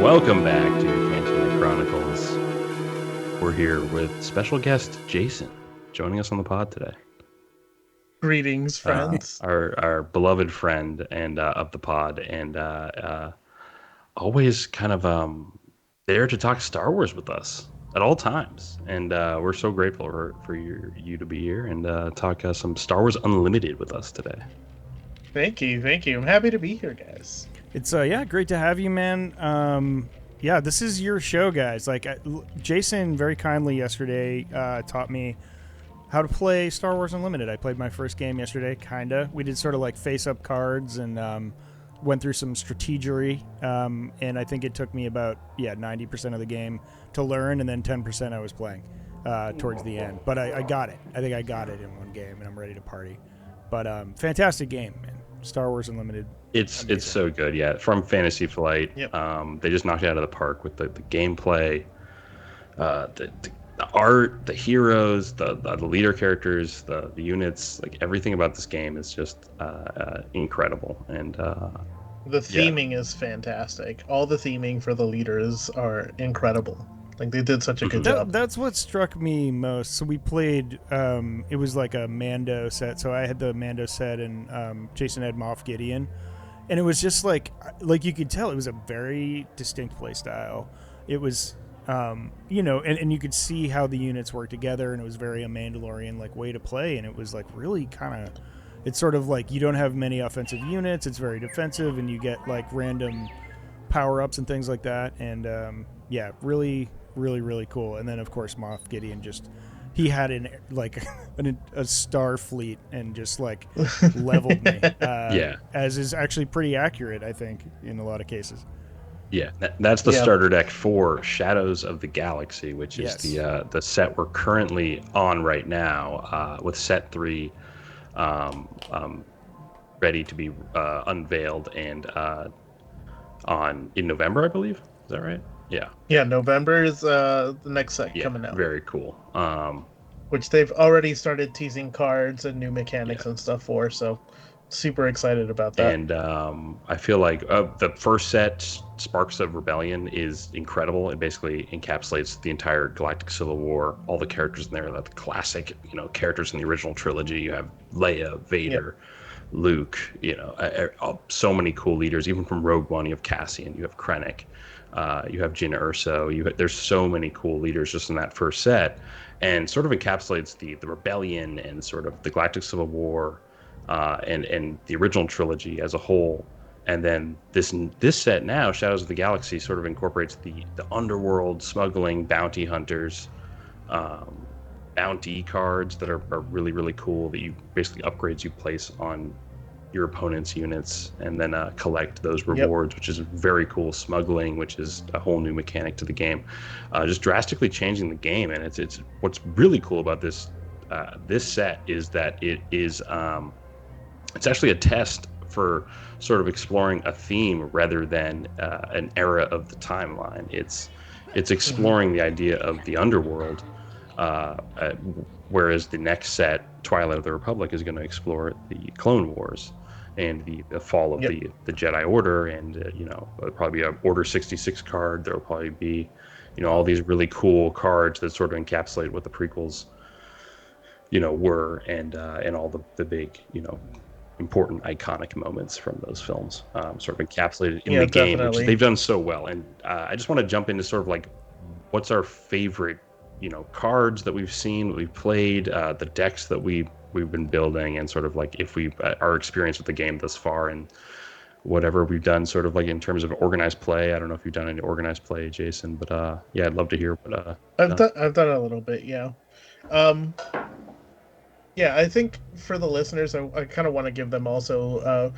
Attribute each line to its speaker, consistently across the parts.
Speaker 1: Welcome back to Cantina Chronicles. We're here with special guest Jason joining us on the pod today.
Speaker 2: Greetings, friends.
Speaker 1: Our beloved friend and of the pod, and always kind of there to talk Star Wars with us at all times. And we're so grateful for you to be here and talk some Star Wars Unlimited with us today.
Speaker 2: Thank you. I'm happy to be here, guys.
Speaker 3: It's great to have you, man. This is your show, guys. Jason very kindly yesterday taught me how to play Star Wars Unlimited. I played my first game yesterday, kinda. We did sort of like face-up cards and went through some strategery, and I think it took me about 90% of the game to learn, and then 10% I was playing towards the end. But I got it. I think I got it in one game, and I'm ready to party. But fantastic game, man. Star Wars Unlimited.
Speaker 1: It's so good, yeah. From Fantasy Flight,
Speaker 2: Yep.
Speaker 1: They just knocked it out of the park with the gameplay, the art, the heroes, the leader characters, the units, like everything about this game is just incredible. And
Speaker 2: The theming is fantastic. All the theming for the leaders are incredible. Like they did such a good job.
Speaker 3: That's what struck me most. So we played. It was like a Mando set. So I had the Mando set, and Jason had Moff Gideon, and it was just like you could tell it was a very distinct play style. It was, and you could see how the units work together, and it was very a Mandalorian like way to play, and it was like really kind of. It's sort of like you don't have many offensive units. It's very defensive, and you get like random power ups and things like that, and really. Really, really cool. And then, of course, Moff Gideon he had a star fleet and just like leveled me. As is actually pretty accurate, I think, in a lot of cases.
Speaker 1: Yeah, that's the starter deck for Shadows of the Galaxy, which is the set we're currently on right now, with set 3 ready to be unveiled and in November, I believe. Is that right?
Speaker 2: Yeah, November is the next set coming out.
Speaker 1: Very cool.
Speaker 2: Which they've already started teasing cards and new mechanics and stuff for, so super excited about that.
Speaker 1: And I feel like the first set, Sparks of Rebellion, is incredible. It basically encapsulates the entire Galactic Civil War, all the characters in there, the classic, characters in the original trilogy. You have Leia, Vader, Luke, so many cool leaders, even from Rogue One. You have Cassian, you have Krennic. You have Jyn Erso. There's so many cool leaders just in that first set, and sort of encapsulates the rebellion and sort of the Galactic Civil War, and the original trilogy as a whole. And then this set now, Shadows of the Galaxy, sort of incorporates the underworld, smuggling, bounty hunters, bounty cards that are really, really cool. That you basically upgrades you place on your opponent's units, and then collect those rewards, which is very cool. Smuggling, which is a whole new mechanic to the game, just drastically changing the game. And it's what's really cool about this set is that it is it's actually a test for sort of exploring a theme rather than an era of the timeline. It's exploring the idea of the underworld, whereas the next set, Twilight of the Republic, is going to explore the Clone Wars and the fall of the Jedi Order, and there'll probably be an Order 66 card. There'll probably be all these really cool cards that sort of encapsulate what the prequels were, and all the big important iconic moments from those films, sort of encapsulated in the game, which they've done so well. And I just want to jump into sort of like what's our favorite cards that we've seen, that we've played, the decks that we've been building, and sort of like if we our experience with the game thus far, and whatever we've done sort of like in terms of organized play. I don't know if you've done any organized play, Jason, but I'd love to hear what
Speaker 2: I've done a little bit. I think for the listeners, I kind of want to give them also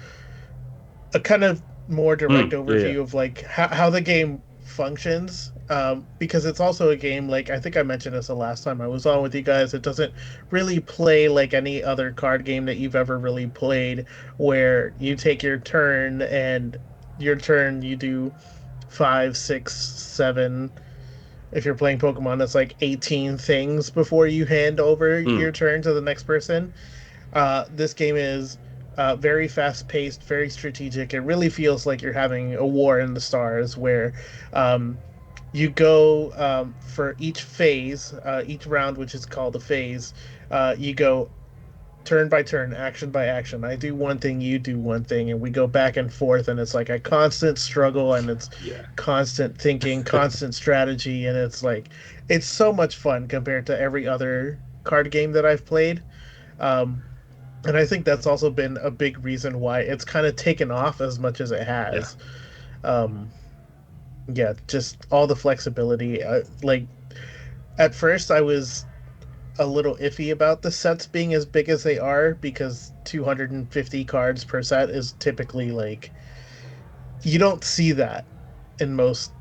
Speaker 2: a kind of more direct overview of like how the game functions, because it's also a game, like I think I mentioned this the last time I was on with you guys, it doesn't really play like any other card game that you've ever really played, where you take your turn and you do 5, 6, 7, if you're playing Pokemon, it's like 18 things before you hand over your turn to the next person. This game is very fast paced, very strategic. It really feels like you're having a war in the stars where um, you go for each phase, each round, which is called a phase. You go turn by turn, action by action. I do one thing, you do one thing, and we go back and forth, and it's like a constant struggle, and it's
Speaker 1: Yeah.
Speaker 2: constant thinking, constant strategy, and it's like it's so much fun compared to every other card game that I've played. Um, and I think that's also been a big reason why it's kind of taken off as much as it
Speaker 1: Yeah.
Speaker 2: has. Um, yeah, just all the flexibility. Like at first, I was a little iffy about the sets being as big as they are because 250 cards per set is typically like you don't see that in most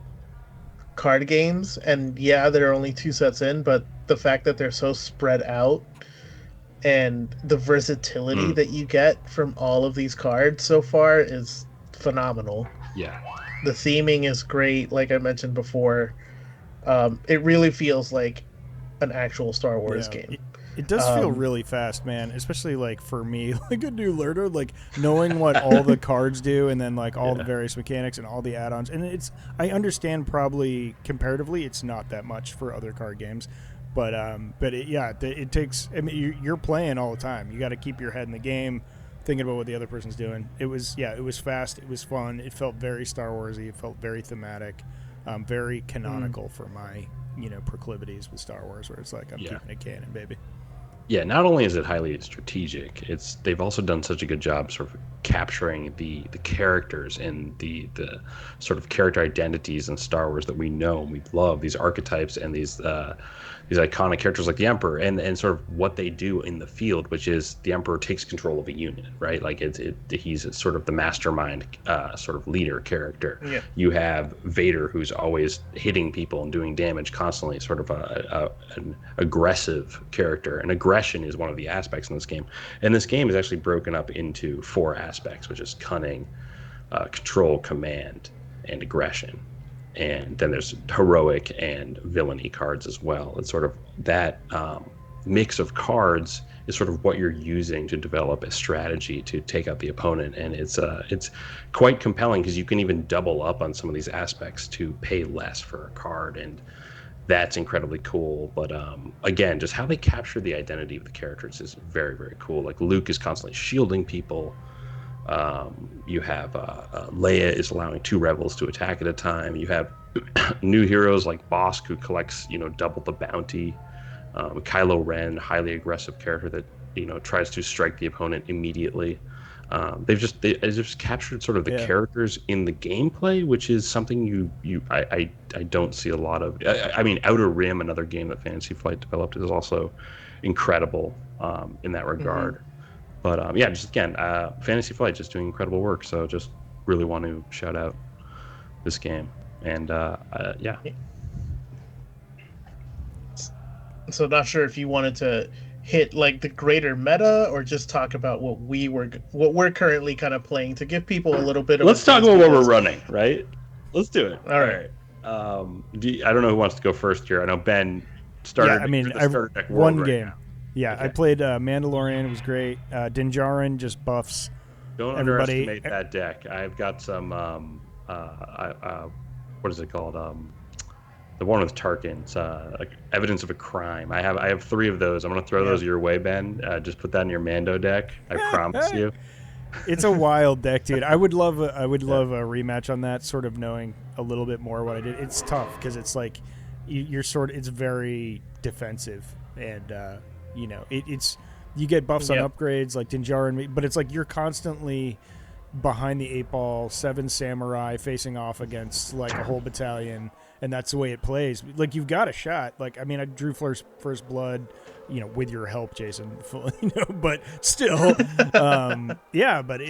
Speaker 2: card games. And yeah, there are only two sets in, but the fact that they're so spread out and the versatility
Speaker 1: Mm.
Speaker 2: that you get from all of these cards so far is phenomenal.
Speaker 1: Yeah.
Speaker 2: The theming is great, like I mentioned before. It really feels like an actual Star Wars
Speaker 3: Yeah,
Speaker 2: game.
Speaker 3: it does feel
Speaker 2: Um,
Speaker 3: really fast, man. Especially like for me, like a new learner, like knowing what all the cards do, and then like all the
Speaker 1: Yeah.
Speaker 3: various mechanics and all the add-ons. And it's I understand probably comparatively, it's not that much for other card games, but it takes. I mean, you're playing all the time. You got to keep your head in the game, thinking about what the other person's doing. It was fast. It was fun. It felt very Star Warsy. It felt very thematic, very canonical for my proclivities with Star Wars, where it's like I'm
Speaker 1: Yeah.
Speaker 3: keeping it canon, baby.
Speaker 1: Yeah, not only is it highly strategic, they've also done such a good job sort of capturing the characters and the sort of character identities in Star Wars that we know and we love, these archetypes and these iconic characters like the Emperor and sort of what they do in the field, which is the Emperor takes control of a unit, right? Like he's sort of the mastermind sort of leader character.
Speaker 2: yeah.
Speaker 1: You have Vader, who's always hitting people and doing damage constantly, sort of an aggressive character. And aggression is one of the aspects in this game. And this game is actually broken up into 4 aspects, which is cunning, control, command, and aggression. And then there's heroic and villainy cards as well. It's sort of that mix of cards is sort of what you're using to develop a strategy to take out the opponent, and it's quite compelling because you can even double up on some of these aspects to pay less for a card, and that's incredibly cool. But again, just how they capture the identity of the characters is very, very cool. Like Luke is constantly shielding people. You have Leia is allowing 2 rebels to attack at a time. You have new heroes like Bosk, who collects double the bounty. Kylo Ren, highly aggressive character that tries to strike the opponent immediately. They've just captured sort of the characters in the gameplay, which is something I don't see a lot of. I mean, Outer Rim, another game that Fantasy Flight developed, is also incredible in that regard. Mm-hmm. But yeah, just again, Fantasy Flight just doing incredible work. So just really want to shout out this game. And yeah.
Speaker 2: So not sure if you wanted to hit like the greater meta or just talk about what we're currently kind of playing to give people a little bit of.
Speaker 1: Let's talk about what we're running, right? Let's do it.
Speaker 2: All right.
Speaker 1: I don't know who wants to go first here. I know Ben started.
Speaker 3: Yeah, I mean, one game. Yeah, okay. I played Mandalorian. It was great. Din Djarin just buffs.
Speaker 1: Don't underestimate that deck. I've got some. What is it called? The one with Tarkin. Like Evidence of a Crime. I have 3 of those. I'm gonna throw those your way, Ben. Just put that in your Mando deck. I promise you.
Speaker 3: It's a wild deck, dude. I would love a rematch on that. Sort of knowing a little bit more what I did. It's tough because it's like you're it's very defensive and. It's you get buffs on upgrades like Din Djarin, but it's like you're constantly behind the 8 ball, 7 samurai facing off against like a whole battalion, and that's the way it plays. Like you've got a shot. Like I mean, I drew first blood, with your help, Jason. But still, yeah. But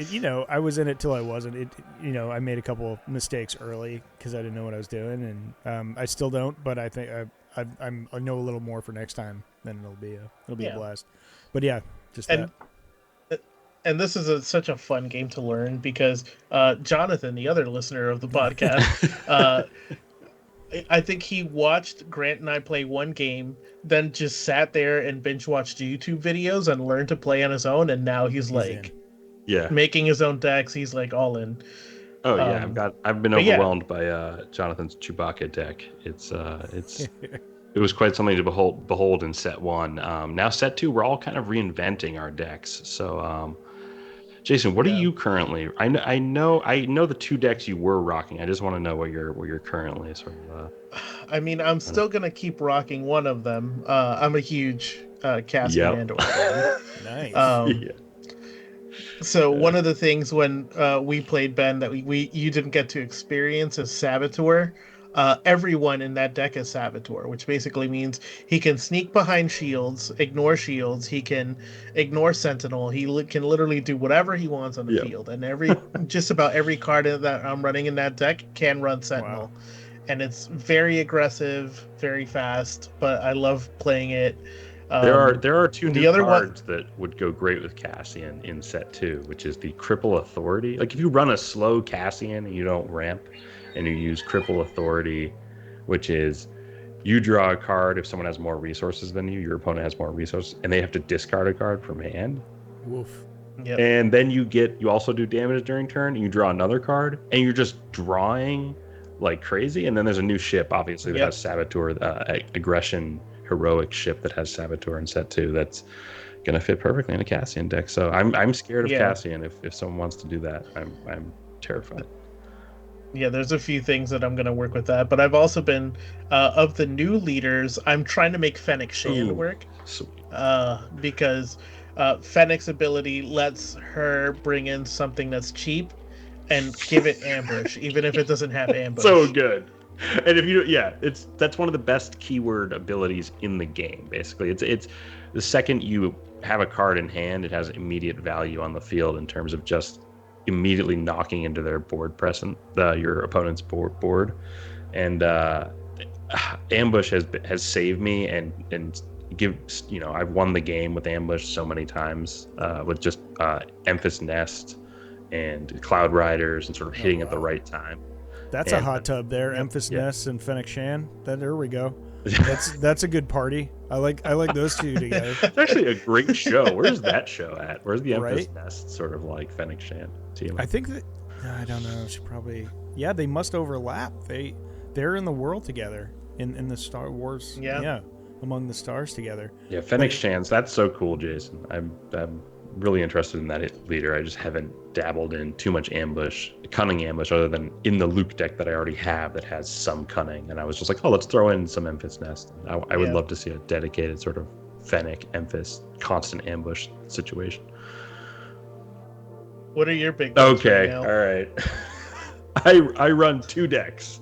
Speaker 3: I was in it till I wasn't. I made a couple of mistakes early because I didn't know what I was doing, and I still don't. But I think I know a little more for next time. Then it'll be a blast. But yeah, just that.
Speaker 2: And this is such a fun game to learn because Jonathan, the other listener of the podcast, I think he watched Grant and I play one game, then just sat there and binge watched YouTube videos and learned to play on his own. And now he's like,
Speaker 1: Yeah.
Speaker 2: making his own decks. He's like all in.
Speaker 1: Oh yeah, I've been
Speaker 2: but yeah.
Speaker 1: overwhelmed by Jonathan's Chewbacca deck. It's it was quite something to behold in set one. Now set two, we're all kind of reinventing our decks. So Jason, what are you currently? I know the two decks you were rocking. I just want to know what you're currently sort of.
Speaker 2: I mean, I'm still gonna keep rocking one of them. I'm a huge Cassian Andor fan.
Speaker 3: Nice.
Speaker 1: Yeah.
Speaker 2: So one of the things when we played Ben that we you didn't get to experience is Saboteur. Everyone in that deck is Saboteur, which basically means he can sneak behind shields, ignore shields. He can ignore Sentinel. Can literally do whatever he wants on the field, and just about every card that I'm running in that deck can run Sentinel. Wow. And it's very aggressive, very fast, but I love playing it.
Speaker 1: There are two new cards that would go great with Cassian in set two, which is the Cripple Authority. Like if you run a slow Cassian and you don't ramp, and you use Cripple Authority, which is you draw a card if someone has more resources than you, your opponent has more resources, and they have to discard a card from hand.
Speaker 3: Woof.
Speaker 1: Yep. And then you also do damage during turn, and you draw another card, and you're just drawing like crazy. And then there's a new ship, obviously, that has Saboteur, aggression heroic ship that has Saboteur in set two. That's gonna fit perfectly in a Cassian deck. So I'm scared of Cassian. If someone wants to do that, I'm terrified.
Speaker 2: Yeah, there's a few things that I'm going to work with that, but I've also been of the new leaders, I'm trying to make Fennec Shand work.
Speaker 1: Sweet.
Speaker 2: Because Fennec's ability lets her bring in something that's cheap and give it ambush, even if it doesn't have ambush.
Speaker 1: So good. And if you that's one of the best keyword abilities in the game. Basically, it's the second you have a card in hand, it has immediate value on the field in terms of just immediately knocking into their board present, your opponent's board, and ambush has saved me and I've won the game with ambush so many times with just Emphas Nest and Cloud Riders and sort of hitting at the right time.
Speaker 3: That's a hot tub there. Emphas Nest and Fennec Shand. There we go. That's a good party. I like those two together.
Speaker 1: It's actually a great show. Where's that show at? Where's the Emphas Nest sort of like Fennec Shand team?
Speaker 3: I think that I don't know. She probably they must overlap. They're in the world together in the Star Wars. Yeah, among the stars together.
Speaker 1: Yeah, Fennec Shands. That's so cool, Jason. I'm really interested in that leader. I just haven't dabbled in too much cunning ambush, other than in the Luke deck that I already have that has some cunning. And I was just like, let's throw in some Emphas Nest. I would love to see a dedicated sort of Fennec, Emphas, constant ambush situation.
Speaker 2: What are your big
Speaker 1: Okay, right now? All right. I run two decks.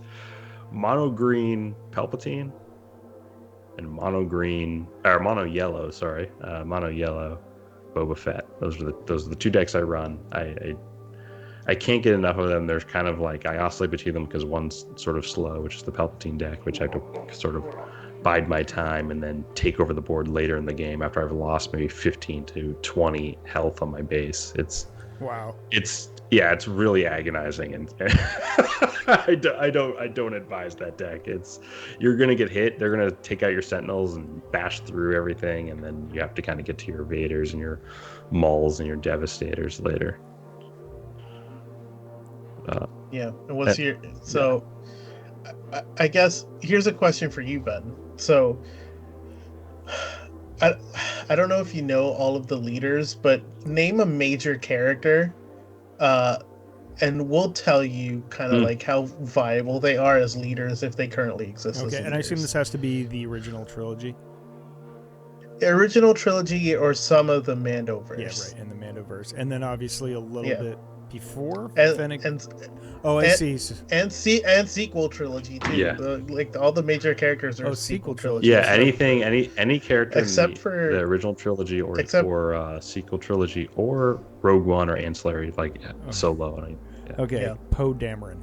Speaker 1: Mono green Palpatine and mono yellow Boba Fett. Those are the two decks I run. I can't get enough of them. There's kind of like I oscillate between them because one's sort of slow, which is the Palpatine deck, which I have to sort of bide my time and then take over the board later in the game after I've lost maybe 15 to 20 health on my base. It's really agonizing, and I don't advise that deck. You're gonna get hit. They're gonna take out your Sentinels and bash through everything, and then you have to kind of get to your Vaders and your Mauls and your Devastators later.
Speaker 2: And what's your I guess here's a question for you, Ben. So I don't know if you know all of the leaders, but name a major character, and we'll tell you kind of like how viable they are as leaders if they currently exist.
Speaker 3: Okay, and I assume this has to be the original trilogy.
Speaker 2: Original trilogy or some of the Mandoverse.
Speaker 3: Yeah, right, in the Mandoverse, and then obviously a little bit before
Speaker 2: Fennec.
Speaker 3: I see.
Speaker 2: And sequel trilogy too.
Speaker 1: Yeah.
Speaker 2: All the major characters are sequel trilogy.
Speaker 1: Yeah, any character
Speaker 2: except
Speaker 1: for the original trilogy or sequel trilogy or Rogue One or ancillary Solo.
Speaker 3: Poe Dameron.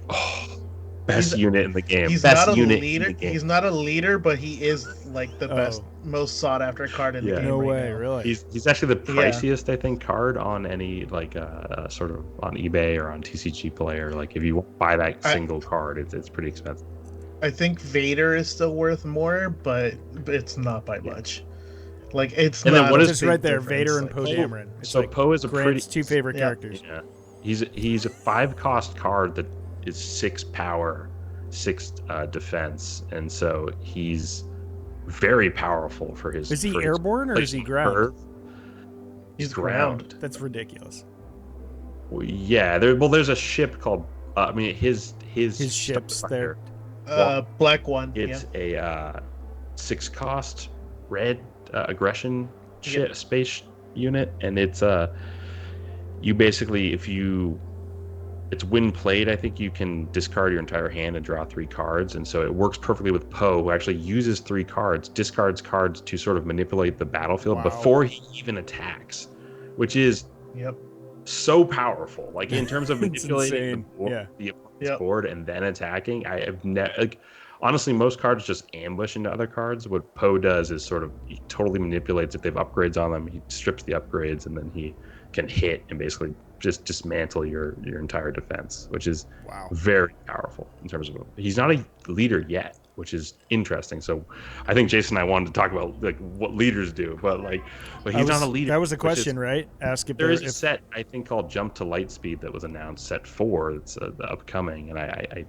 Speaker 1: Oh, best unit in the game.
Speaker 2: He's
Speaker 1: best
Speaker 2: not a
Speaker 1: unit
Speaker 2: leader.
Speaker 1: In the game.
Speaker 2: He's not a leader, but he is like the best, most sought after card in the game.
Speaker 3: No way,
Speaker 2: now.
Speaker 3: Really?
Speaker 1: He's actually the priciest, I think, card on any sort of on eBay or on TCG Player. Like if you buy that single card, it's pretty expensive.
Speaker 2: I think Vader is still worth more, but it's not by much. Like it's
Speaker 1: And then
Speaker 2: not
Speaker 1: what
Speaker 2: a
Speaker 1: is
Speaker 3: just
Speaker 2: big
Speaker 3: right there,
Speaker 2: difference.
Speaker 3: Vader and
Speaker 2: Like,
Speaker 3: Poe Dameron. It's
Speaker 1: So
Speaker 3: like
Speaker 1: Poe is a
Speaker 3: Grant's
Speaker 1: pretty
Speaker 3: 2 favorite
Speaker 2: Yeah.
Speaker 3: characters.
Speaker 1: yeah. He's a 5 cost card that is 6 power, 6 defense, and so he's very powerful for his.
Speaker 3: Is he
Speaker 1: for his
Speaker 3: airborne or is he
Speaker 1: placement
Speaker 3: ground?
Speaker 1: curve.
Speaker 2: He's ground.
Speaker 3: That's ridiculous.
Speaker 1: Well, yeah, there's a ship called. I mean, his
Speaker 3: ships there.
Speaker 2: Black one.
Speaker 1: It's
Speaker 2: Yeah.
Speaker 1: a 6 cost red aggression
Speaker 2: Yep.
Speaker 1: space unit, and it's you basically it's when played, I think you can discard your entire hand and draw 3 cards, and so it works perfectly with Poe, who actually uses 3 cards, discards cards to sort of manipulate the battlefield before he even attacks, which is
Speaker 2: Yep.
Speaker 1: so powerful. Like in terms of
Speaker 3: It's
Speaker 1: manipulating
Speaker 3: insane.
Speaker 1: the opponent's board and then attacking, I have never. Honestly, most cards just ambush into other cards. What Poe does is sort of he totally manipulates. If they have upgrades on them, he strips the upgrades, and then he can hit and basically just dismantle your entire defense, which is very powerful in terms of. He's not a leader yet, which is interesting. So, I think Jason and I wanted to talk about like what leaders do, but he's not a leader.
Speaker 3: That was the question, right? Ask if
Speaker 1: there is a set I think called Jump to Lightspeed that was announced, set 4. It's the upcoming, and I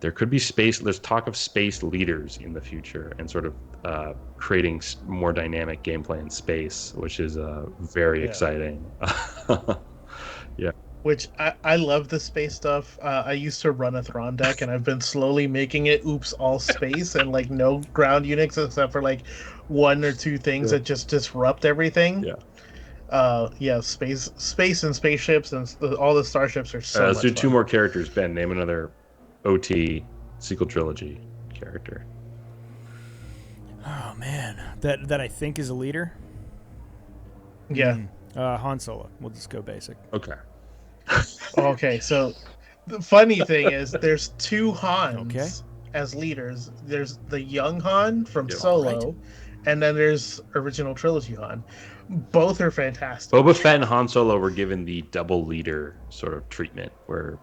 Speaker 1: there could be space. There's talk of space leaders in the future and sort of creating more dynamic gameplay in space, which is very exciting. Yeah.
Speaker 2: Which I love the space stuff. I used to run a Thrawn deck, and I've been slowly making it all space and like no ground units except for like 1 or 2 things that just disrupt everything. Space and spaceships and all the starships are so
Speaker 1: let's
Speaker 2: much
Speaker 1: do
Speaker 2: fun.
Speaker 1: 2 more characters. Ben, name another OT sequel trilogy character.
Speaker 3: Oh man, that I think is a leader.
Speaker 2: Yeah.
Speaker 3: Han Solo. We'll just go basic.
Speaker 1: Okay.
Speaker 2: Okay, so the funny thing is there's 2 Hans as leaders. There's the young Han from Solo, and then there's original trilogy Han. Both are fantastic.
Speaker 1: Boba Fett and Han Solo were given the double leader sort of treatment, where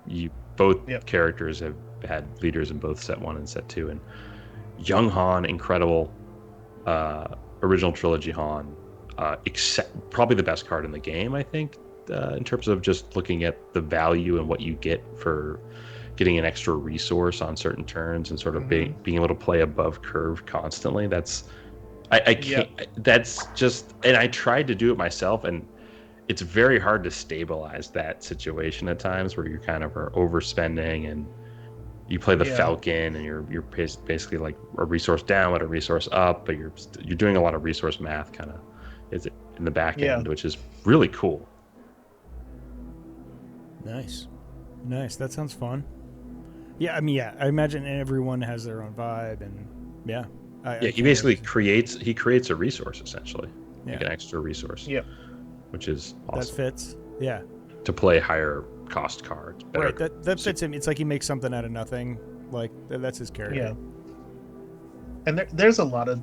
Speaker 1: both characters have had leaders in both set 1 and set 2, and young Han, incredible. Original trilogy Han, probably the best card in the game, I think. In terms of just looking at the value and what you get for getting an extra resource on certain turns and sort of being able to play above curve constantly. I can't. That's just, and I tried to do it myself, and it's very hard to stabilize that situation at times where you kind of are overspending and you play the Falcon and you're basically like a resource down with a resource up, but you're doing a lot of resource math kind of is in the back end, which is really cool.
Speaker 3: Nice. That sounds fun. Yeah, I mean, I imagine everyone has their own vibe, and
Speaker 1: he basically creates a resource essentially, like an extra resource.
Speaker 2: Yep.
Speaker 1: Which is awesome.
Speaker 3: That fits. Yeah.
Speaker 1: To play higher cost cards.
Speaker 3: Right. That fits him. It's like he makes something out of nothing. Like that's his character.
Speaker 2: Yeah. And there's a lot of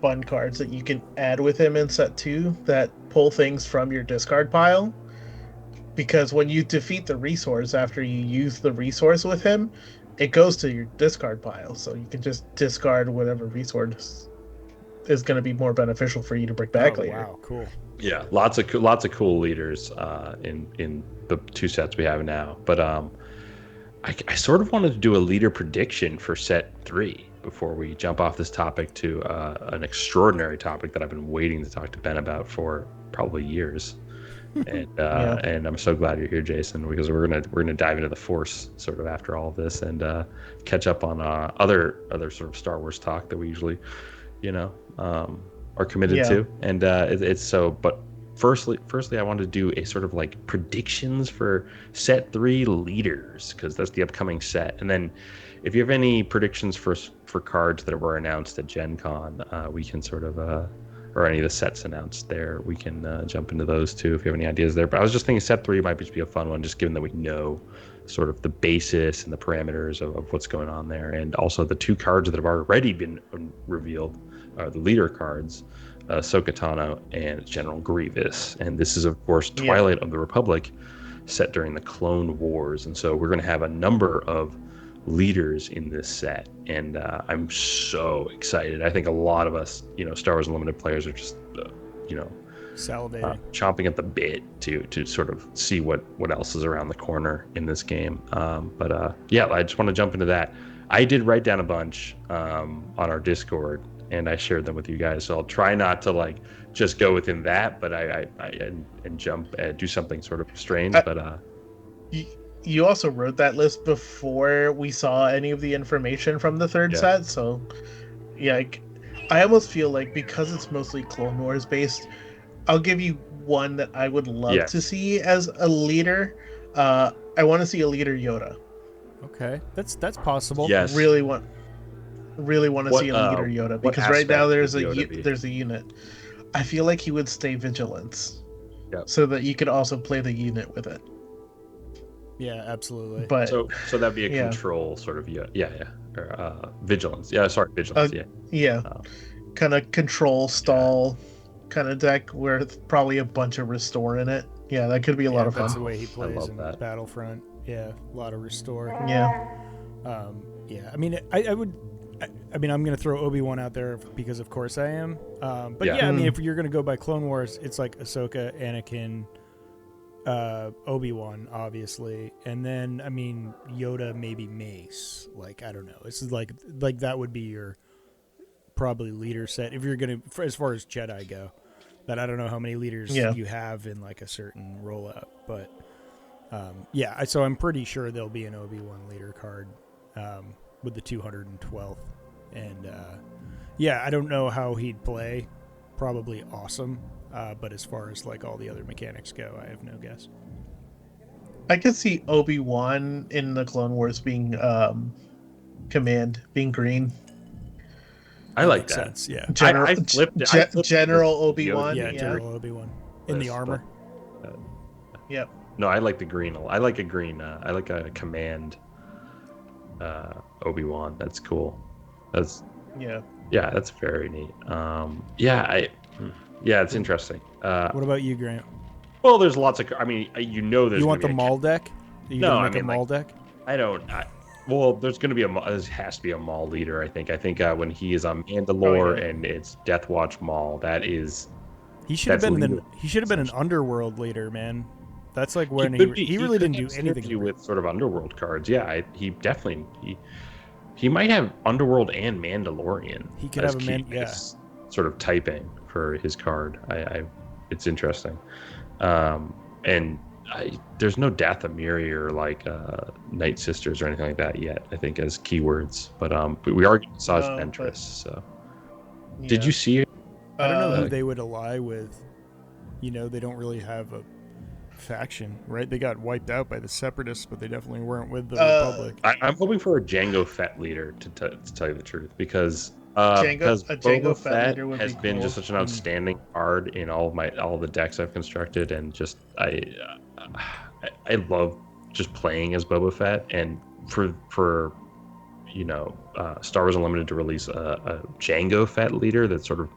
Speaker 2: fun cards that you can add with him in set 2 that pull things from your discard pile. Because when you defeat the resource after you use the resource with him, it goes to your discard pile. So you can just discard whatever resource is going to be more beneficial for you to bring back later.
Speaker 3: Wow, cool.
Speaker 1: Yeah, lots of cool leaders in the 2 sets we have now. But I sort of wanted to do a leader prediction for set 3 before we jump off this topic to an extraordinary topic that I've been waiting to talk to Ben about for probably years. And and I'm so glad you're here, Jason, because we're gonna dive into the Force sort of after all of this and catch up on other sort of Star Wars talk that we usually, are committed to. And it's so. But firstly, I wanted to do a sort of like predictions for set 3 leaders, because that's the upcoming set. And then if you have any predictions for cards that were announced at Gen Con, we can sort of. Or any of the sets announced there, we can jump into those too if you have any ideas there. But I was just thinking set 3 might just be a fun one, just given that we know sort of the basis and the parameters of what's going on there. And also the 2 cards that have already been revealed are the leader cards, Ahsoka Tano and General Grievous. And this is, of course, Twilight of the Republic set during the Clone Wars. And so we're going to have a number of leaders in this set, and I'm so excited. I think a lot of us, Star Wars Unlimited players, are just,
Speaker 3: salivating,
Speaker 1: chomping at the bit to sort of see what else is around the corner in this game. But I just want to jump into that. I did write down a bunch on our Discord, and I shared them with you guys. So I'll try not to just go within that, but I jump do something sort of strange.
Speaker 2: You also wrote that list before we saw any of the information from the third set, so yeah, I almost feel like because it's mostly Clone Wars based, I'll give you one that I would love to see as a leader. I want to see a leader Yoda.
Speaker 3: Okay, that's possible.
Speaker 1: Yes,
Speaker 2: really want to see a leader Yoda, because right now there's a unit. I feel like he would stay vigilance, so that you could also play the unit with it.
Speaker 3: Yeah, absolutely.
Speaker 2: But
Speaker 1: so that'd be a control sort of or vigilance. Vigilance.
Speaker 2: Kind of control stall kind of deck with probably a bunch of restore in it. Yeah, that could be a lot of fun.
Speaker 3: That's the way he plays in Battlefront. Yeah, a lot of restore.
Speaker 2: Yeah.
Speaker 3: I mean, I would. I mean, I'm going to throw Obi-Wan out there because, of course, I am. But I mean, if you're going to go by Clone Wars, it's like Ahsoka, Anakin, Obi-Wan, obviously, and then I mean Yoda, maybe Mace. Like, I don't know. This is like that would be your probably leader set if you're going to, as far as Jedi go. That I don't know how many leaders you have in like a certain rollout, but so I'm pretty sure there'll be an Obi-Wan leader card with the 212th, and I don't know how he'd play. Probably awesome, but as far as like all the other mechanics go, I have no guess.
Speaker 2: I could see Obi-Wan in the Clone Wars being command, being green.
Speaker 1: I like that.
Speaker 3: Sense, yeah.
Speaker 2: I flipped General Obi-Wan.
Speaker 3: Yeah, General Obi-Wan in the armor.
Speaker 2: Yep.
Speaker 1: No, I like the green. I like a green. I like a command Obi-Wan. That's cool. That's that's very neat. It's interesting.
Speaker 3: What about you, Grant?
Speaker 1: Well, there's lots of. I mean, there's.
Speaker 3: You want the Maul deck? Are you gonna make a Maul deck?
Speaker 1: I don't. Well, there's going to be there has to be a Maul leader. I think when he is on Mandalore and it's Death Watch Maul, that is.
Speaker 3: He should have been an Underworld leader, man. That's like when he really didn't do anything
Speaker 1: with sort of Underworld cards. Yeah, he definitely he might have Underworld and Mandalorian.
Speaker 3: He could have
Speaker 1: sort of typing for his card. It's interesting, and there's no Dathomiri or like Night Sisters or anything like that yet. I think as keywords, but we are getting Saj Ventress. So, did you see it?
Speaker 3: I don't know who they would ally with. They don't really have a faction, right? They got wiped out by the Separatists, but they definitely weren't with the Republic.
Speaker 1: I'm hoping for a Jango Fett leader to tell you the truth, because Boba Fett has been just such an outstanding card in all the decks I've constructed, and just I love just playing as Boba Fett, and for Star Wars Unlimited to release a Jango Fett leader that sort of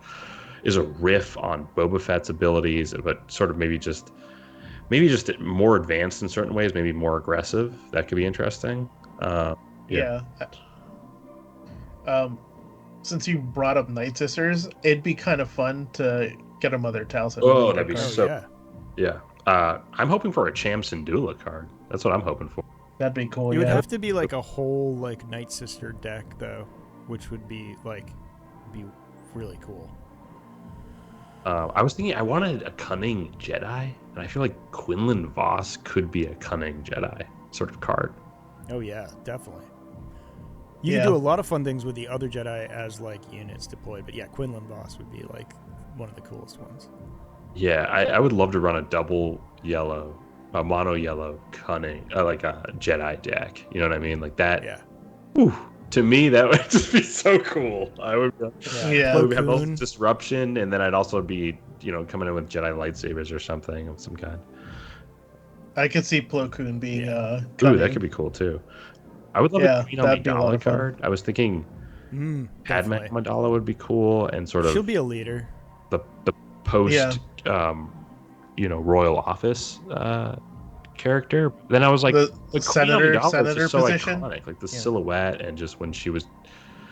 Speaker 1: is a riff on Boba Fett's abilities, but sort of maybe just more advanced in certain ways, maybe more aggressive. That could be interesting.
Speaker 2: Since you brought up Night Sisters, it'd be kind of fun to get a Mother Talzin.
Speaker 1: Oh, that'd be I'm hoping for a Cham Syndulla card. That's what I'm hoping for.
Speaker 2: That'd be cool.
Speaker 3: It would have to be like a whole like Night Sister deck though, which would be really cool.
Speaker 1: I was thinking I wanted a cunning Jedi, and I feel like Quinlan Vos could be a cunning Jedi sort of card.
Speaker 3: Oh yeah, definitely. You can do a lot of fun things with the other Jedi as like units deployed, but yeah, Quinlan Vos would be like one of the coolest ones.
Speaker 1: Yeah, I would love to run a double yellow, a mono yellow cunning, like a Jedi deck. You know what I mean? Like that. Yeah. Whew, to me, that would just be so cool. I would have both disruption, and then I'd also be, coming in with Jedi lightsabers or something of some kind.
Speaker 2: I could see Plo Koon being
Speaker 1: Ooh, that could be cool too. I would love a Queen Amidala card. I was thinking Padme Amidala would be cool, and sort of
Speaker 3: she'll be a leader.
Speaker 1: The post royal office character. Then I was like,
Speaker 2: the
Speaker 1: but Queen Amidala is
Speaker 2: senator
Speaker 1: just so
Speaker 2: position.
Speaker 1: iconic, like the
Speaker 2: Yeah.
Speaker 1: silhouette and just when she was.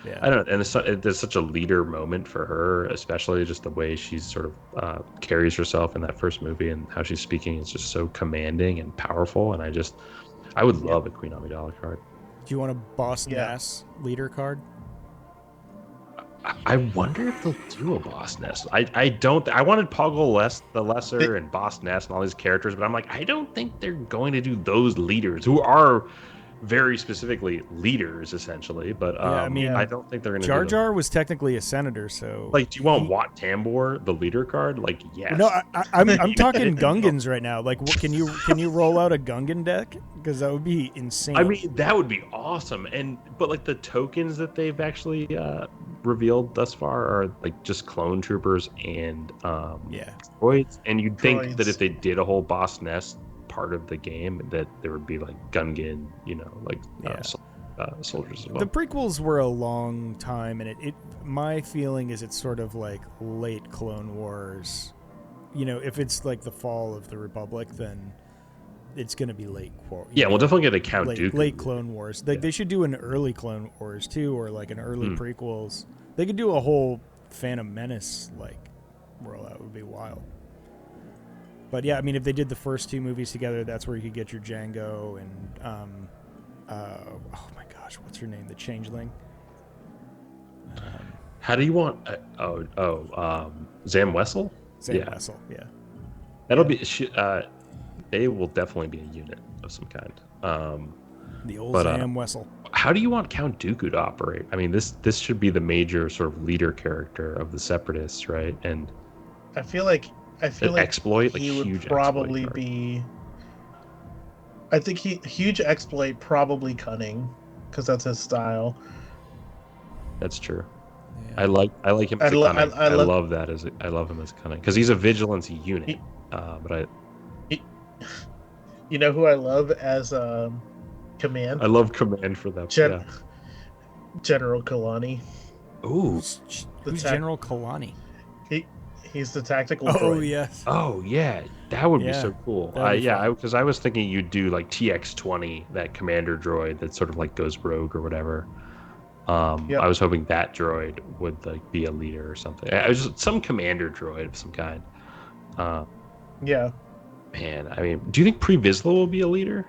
Speaker 3: Yeah.
Speaker 1: I don't know, and there's such a leader moment for her, especially just the way she's sort of carries herself in that first movie and how she's speaking is just so commanding and powerful. And I would love a Queen Amidala card.
Speaker 3: Do you want a Boss Nass leader card?
Speaker 1: I wonder if they'll do a Boss Ness. I don't. I wanted Poggle the Lesser and Boss Ness and all these characters, but I'm like, I don't think they're going to do those leaders who are very specifically leaders, essentially. But I don't think they're going to.
Speaker 3: Jar Jar was technically a senator, so
Speaker 1: like, do you want Wat Tambor, the leader card? Like, yes.
Speaker 3: No, I'm talking Gungans right now. Like, can you roll out a Gungan deck? Because that would be insane.
Speaker 1: I mean, that would be awesome. But like the tokens that they've actually revealed thus far are like just clone troopers and droids. And you'd think that if they did a whole Boss Nest part of the game, that there would be like Gungan, soldiers as well.
Speaker 3: The prequels were a long time, and it my feeling is it's sort of like late Clone Wars. If it's like the fall of the Republic, then it's going to be late.
Speaker 1: We'll definitely get a Count Dooku.
Speaker 3: Late Clone Wars. They should do an early Clone Wars too, or like an early prequels. They could do a whole Phantom Menace like rollout. Would be wild. But yeah, I mean, if they did the first two movies together, that's where you could get your Jango and oh my gosh, what's her name? The Changeling.
Speaker 1: How do you want? Zam Wessel.
Speaker 3: Wessel, yeah.
Speaker 1: That'll be. They will definitely be a unit of some kind.
Speaker 3: The old Zam Wessel.
Speaker 1: How do you want Count Dooku to operate? I mean, this should be the major sort of leader character of the Separatists, right? And
Speaker 2: I feel like
Speaker 1: exploit, like
Speaker 2: he
Speaker 1: huge
Speaker 2: would probably
Speaker 1: exploit
Speaker 2: be. I think huge exploit, probably cunning, because that's his style.
Speaker 1: That's true.
Speaker 3: Yeah.
Speaker 1: I like him as cunning. I love that I love him as cunning because he's a vigilance unit.
Speaker 2: You know who I love as command?
Speaker 1: I love command for that.
Speaker 2: General Kalani.
Speaker 1: Ooh,
Speaker 3: who's General Kalani?
Speaker 2: He's the tactical.
Speaker 3: Oh yes.
Speaker 1: Oh yeah, that would be so cool. Because I was thinking you'd do like TX-20, that commander droid that sort of like goes rogue or whatever. I was hoping that droid would like be a leader or something. I was just some commander droid of some kind. Man, I mean, do you think Pre-Vizsla will be a leader?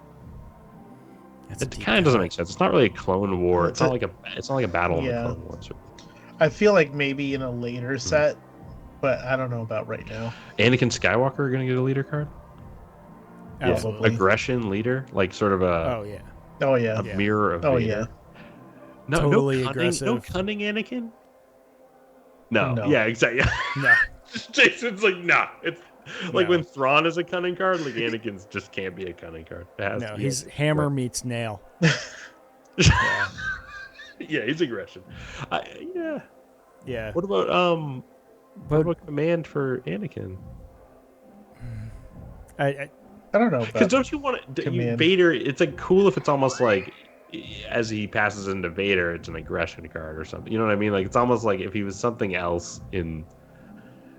Speaker 1: It kind of doesn't make sense. It's not really a Clone War. It's not like a battle in the Clone Wars.
Speaker 2: I feel like maybe in a later set, but I don't know about right now.
Speaker 1: Anakin Skywalker are going to get a leader card?
Speaker 2: Absolutely.
Speaker 1: Aggression leader, like sort of a mirror of Vader. No,
Speaker 3: totally
Speaker 1: no cunning,
Speaker 3: aggressive.
Speaker 1: No cunning Anakin? No. Yeah, exactly.
Speaker 3: No.
Speaker 1: Jason's like, nah. It's like when Thrawn is a cunning card, like Anakin's just can't be a cunning card.
Speaker 3: He's hammer meets nail.
Speaker 1: Yeah, he's aggression.
Speaker 3: Yeah.
Speaker 1: What about command for Anakin?
Speaker 2: I don't know.
Speaker 1: Because don't you want Vader? It's like cool if it's almost like as he passes into Vader, it's an aggression card or something. You know what I mean? Like it's almost like if he was something else in.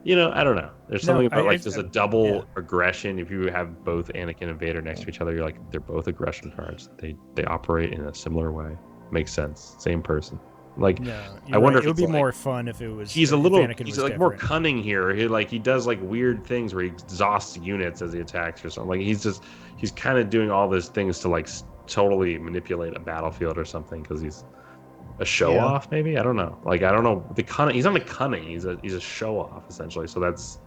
Speaker 1: I don't know. There's something about there's a double aggression. If you have both Anakin and Vader next to each other, you're like they're both aggression cards. They operate in a similar way. Makes sense. Same person. Like I wonder if
Speaker 3: it would be more fun if it was.
Speaker 1: He's like different. More cunning here. He does like weird things where he exhausts units as he attacks or something. Like he's kind of doing all those things to like totally manipulate a battlefield or something because he's a show off. Maybe I don't know. Like I don't know the cunning. He's not a cunning. He's a show off essentially. So that's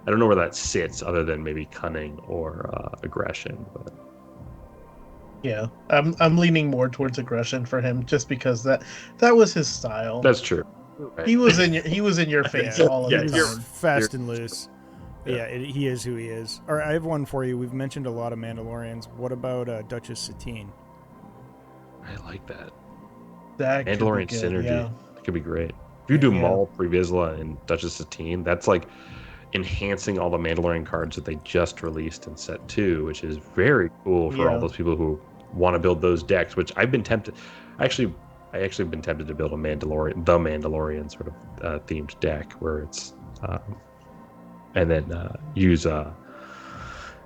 Speaker 1: I don't know where that sits other than maybe cunning or aggression. But
Speaker 2: yeah, I'm leaning more towards aggression for him just because that was his style.
Speaker 1: That's true. Right.
Speaker 2: He was in your face all of the time.
Speaker 3: You're fast and loose. Yeah, he is who he is. All right, I have one for you. We've mentioned a lot of Mandalorians. What about Duchess Satine?
Speaker 1: I like that.
Speaker 2: That
Speaker 1: Mandalorian synergy. Yeah. That could be great. If you do Maul, Pre-Vizsla, and Duchess Satine, that's like enhancing all the Mandalorian cards that they just released in Set 2, which is very cool for all those people who want to build those decks, which I've been tempted. I actually been tempted to build the Mandalorian sort of themed deck where it's and then use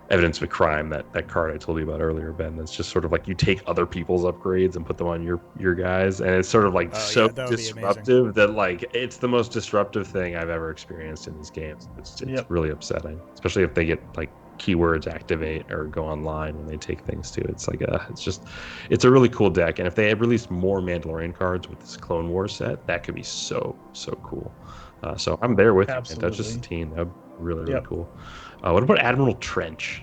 Speaker 1: Evidence of a Crime, that card I told you about earlier, Ben. That's just sort of like you take other people's upgrades and put them on your guys, and it's sort of like so
Speaker 3: that would be
Speaker 1: disruptive that like it's the most disruptive thing I've ever experienced in these games. It's really upsetting, especially if they get like keywords activate or go online when they take things too. It's like it's a really cool deck, and if they had released more Mandalorian cards with this Clone Wars set, that could be so cool. So I'm there with you. That's just a team. That would be really cool. What about Admiral Trench?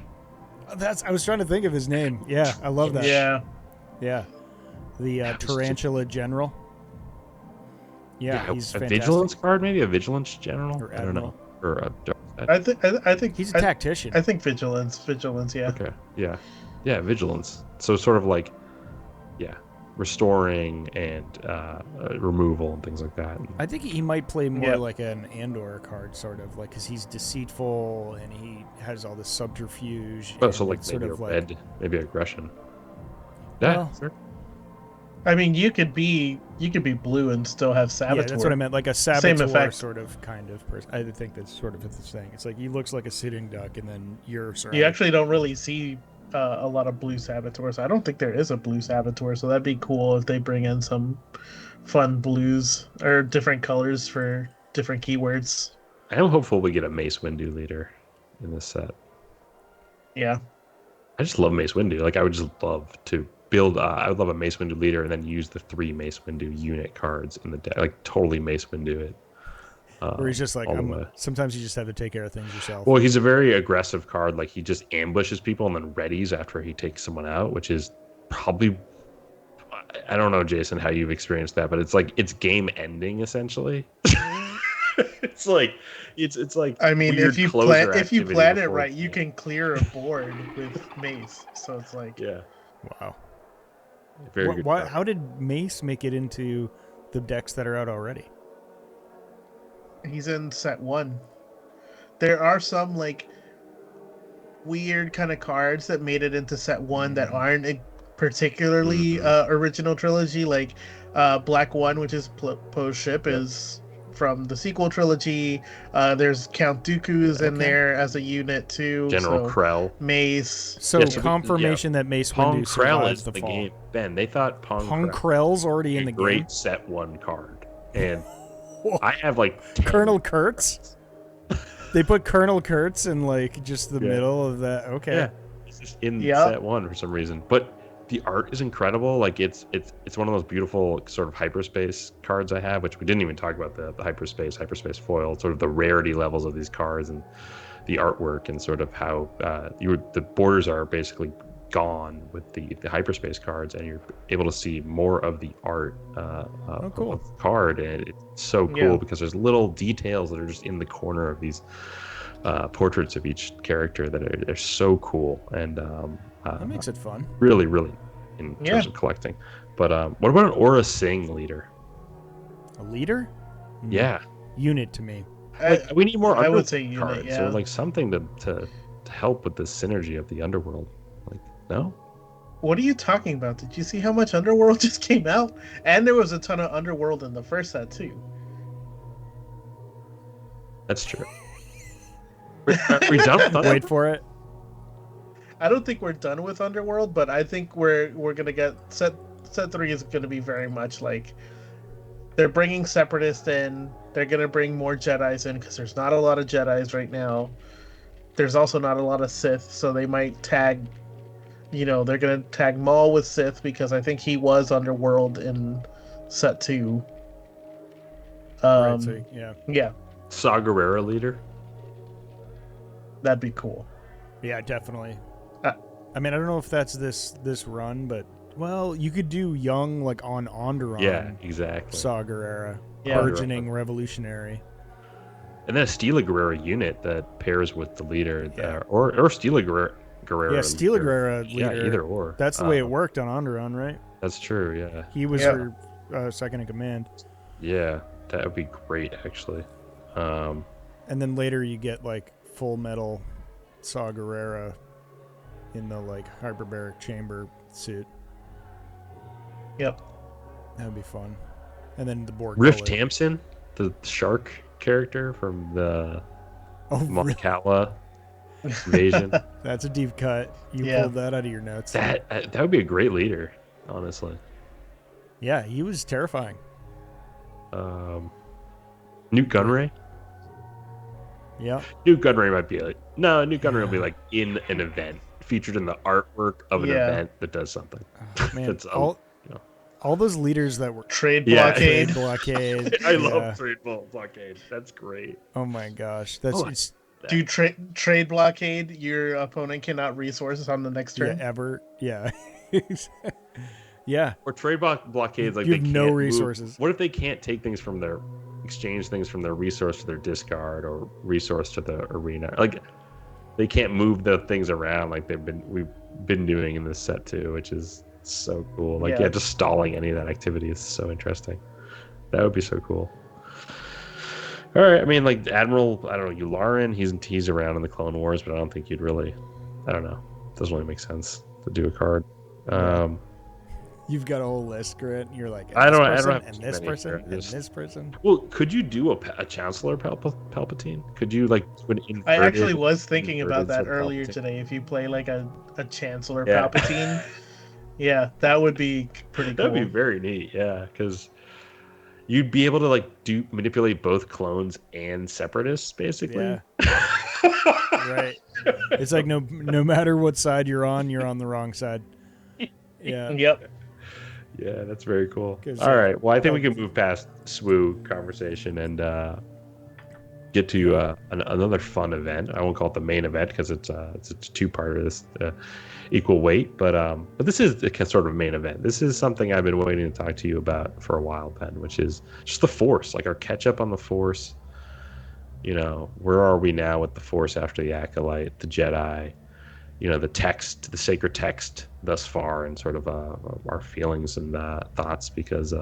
Speaker 3: I was trying to think of his name. Yeah, I love that.
Speaker 2: Yeah.
Speaker 3: The Tarantula General. Yeah, he's
Speaker 1: a
Speaker 3: fantastic.
Speaker 1: Vigilance card, maybe a Vigilance General.
Speaker 3: Or
Speaker 1: I don't know. Or a
Speaker 2: I think
Speaker 3: he's a tactician.
Speaker 2: I think Vigilance. Yeah.
Speaker 1: Okay. Yeah. Vigilance. So sort of like, restoring and removal and things like that.
Speaker 3: I think he might play more like an Andor card, sort of like, because he's deceitful and he has all this subterfuge.
Speaker 1: But so like maybe red, maybe aggression. Yeah.
Speaker 3: Well,
Speaker 1: sure.
Speaker 2: I mean, you could be blue and still have Saboteur.
Speaker 3: Yeah, that's what I meant. Like a Saboteur
Speaker 2: Same effect.
Speaker 3: sort of kind of person. I think that's sort of the thing. It's like he looks like a sitting duck, and then you're surrounded.
Speaker 2: You actually don't really see a lot of blue Saboteurs. I don't think there is a blue Saboteur, so that'd be cool if they bring in some fun blues or different colors for different keywords.
Speaker 1: I am hopeful we get a Mace Windu leader in this set.
Speaker 2: Yeah.
Speaker 1: I just love Mace Windu. Like, I would just love to build. I would love a Mace Windu leader and then use the 3 Mace Windu unit cards in the deck. Like, totally Mace Windu it.
Speaker 3: Where he's just like, sometimes you just have to take care of things yourself.
Speaker 1: Well, he's a very aggressive card. Like, he just ambushes people and then readies after he takes someone out, which is probably. I don't know, Jason, how you've experienced that, but it's like it's game ending essentially. It's like it's like.
Speaker 2: I mean, if you plan it right, you can clear a board with Mace. So it's like
Speaker 3: wow.
Speaker 1: Very good.
Speaker 3: How did Mace make it into the decks that are out already?
Speaker 2: He's in set 1. There are some like weird kind of cards that made it into set 1 that aren't particularly original trilogy. Like Black One, which is Poe's ship, is from the sequel trilogy. There's Count Dooku's in there as a unit too.
Speaker 1: General Krell,
Speaker 2: Mace.
Speaker 3: So confirmation that Mace Windu survives the fall.
Speaker 1: Game. Ben, they thought
Speaker 3: Pong Krell's already in the game.
Speaker 1: Great set 1 card, and I have like 10
Speaker 3: Colonel Kurtz. They put Colonel Kurtz in like just the middle of that. Okay.
Speaker 1: Yeah, it's just in set 1 for some reason, but. The art is incredible. Like it's one of those beautiful sort of hyperspace cards I have, which we didn't even talk about the hyperspace foil, sort of the rarity levels of these cards and the artwork and sort of how the borders are basically gone with the hyperspace cards, and you're able to see more of the art of the card, and it's so cool because there's little details that are just in the corner of these portraits of each character that are so cool, and
Speaker 3: that makes it fun.
Speaker 1: Really, really, in terms of collecting. But what about an Aura Singh leader?
Speaker 3: A leader?
Speaker 1: Yeah.
Speaker 3: Unit to me.
Speaker 1: We need more.
Speaker 2: I would say
Speaker 1: cards,
Speaker 2: unit.
Speaker 1: or like something to help with the synergy of the underworld. Like, no.
Speaker 2: What are you talking about? Did you see how much Underworld just came out? And there was a ton of Underworld in the first set too.
Speaker 1: That's true. Are we done with that?
Speaker 3: Wait for it.
Speaker 2: I don't think we're done with Underworld, but I think we're gonna get set 3 is gonna be very much like they're bringing Separatists in. They're gonna bring more Jedis in because there's not a lot of Jedis right now. There's also not a lot of Sith, so they might tag. They're gonna tag Maul with Sith because I think he was Underworld in set 2. Yeah.
Speaker 1: Saw Gerrera leader.
Speaker 2: That'd be cool.
Speaker 3: Yeah, definitely. I mean, I don't know if that's this run, but you could do young like on Alderaan.
Speaker 1: Yeah, exactly.
Speaker 3: Saw Gerrera, burgeoning revolutionary,
Speaker 1: and then a Steela Gerrera unit that pairs with the leader, or Steela Gerrera.
Speaker 3: Yeah, Steela Gerrera leader.
Speaker 1: Yeah, either or.
Speaker 3: That's the way it worked on Alderaan, right?
Speaker 1: That's true. Yeah.
Speaker 3: He was her second in command.
Speaker 1: Yeah, that would be great, actually.
Speaker 3: And then later you get like Full Metal Saw Gerrera in the like hyperbaric chamber suit.
Speaker 2: Yep.
Speaker 3: That would be fun. And then the Borg.
Speaker 1: Riff Tamsin, the shark character from the Mon Cala. invasion.
Speaker 3: That's a deep cut. You
Speaker 2: Yeah.
Speaker 3: pulled that out of your notes.
Speaker 1: That would be a great leader, honestly.
Speaker 3: Yeah, he was terrifying.
Speaker 1: Newt Gunray.
Speaker 3: Yeah.
Speaker 1: Newt Gunray might be like Newt Gunray will be like in an event, featured in the artwork of an event that does something.
Speaker 3: Man,
Speaker 1: That's
Speaker 3: all those leaders that were
Speaker 2: Trade blockade.
Speaker 3: Trade blockade.
Speaker 1: I love trade blockade. That's great.
Speaker 3: Oh my gosh, that's
Speaker 2: Do trade blockade. Your opponent cannot resources on the next turn.
Speaker 3: Yeah, ever. Yeah. Yeah.
Speaker 1: Or trade blockades like
Speaker 3: you
Speaker 1: they
Speaker 3: have
Speaker 1: can't
Speaker 3: no
Speaker 1: move.
Speaker 3: resources.
Speaker 1: What if they can't take things from their exchange things from their resource to their discard or resource to the arena? Like they can't move the things around like we've been doing in this set too, which is so cool. Like just stalling any of that activity is so interesting. That would be so cool. All right, I mean, like Admiral, I don't know, Yularen, he's around in the Clone Wars, but I don't think you'd really, I don't know, it doesn't really make sense to do a card.
Speaker 3: You've got a whole list, Grant. You're like,
Speaker 1: I don't have
Speaker 3: and this person, and this person.
Speaker 1: Well, could you do a Chancellor Palpatine? Could you like?
Speaker 2: I actually was thinking about that earlier today. If you play like a Chancellor Palpatine, yeah, that would be pretty cool.
Speaker 1: That'd be very neat, yeah, because you'd be able to like manipulate both clones and separatists, basically.
Speaker 3: Yeah. Right. It's like no matter what side you're on the wrong side. Yeah.
Speaker 2: Yep.
Speaker 1: Yeah, that's very cool. All right. Well, I think we can move past SWU conversation and get to another fun event. I won't call it the main event because it's a two-parter. This equal weight, but this is a sort of main event. This is something I've been waiting to talk to you about for a while, Ben, which is just the Force, like our catch up on the Force. You know, where are we now with the Force after the Acolyte, the Jedi? You know, the text, the sacred text thus far, and sort of our feelings and thoughts, because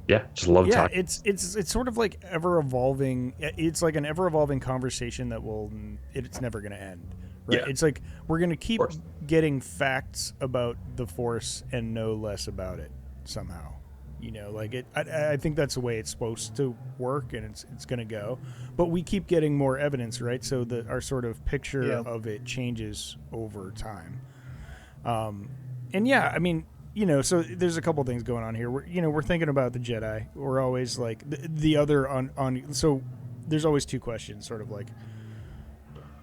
Speaker 1: just love talking.
Speaker 3: It's sort of like ever evolving. It's like an ever evolving conversation that it's never going to end, right?
Speaker 1: Yeah.
Speaker 3: It's like we're going to keep getting facts about the Force and know less about it somehow. You know, like I think that's the way it's supposed to work, and it's going to go. But we keep getting more evidence, right? So that our sort of picture of it changes over time. And yeah, I mean, you know, so there's a couple things going on here. We're thinking about the Jedi. We're always like the other on. So there's always two questions, sort of like,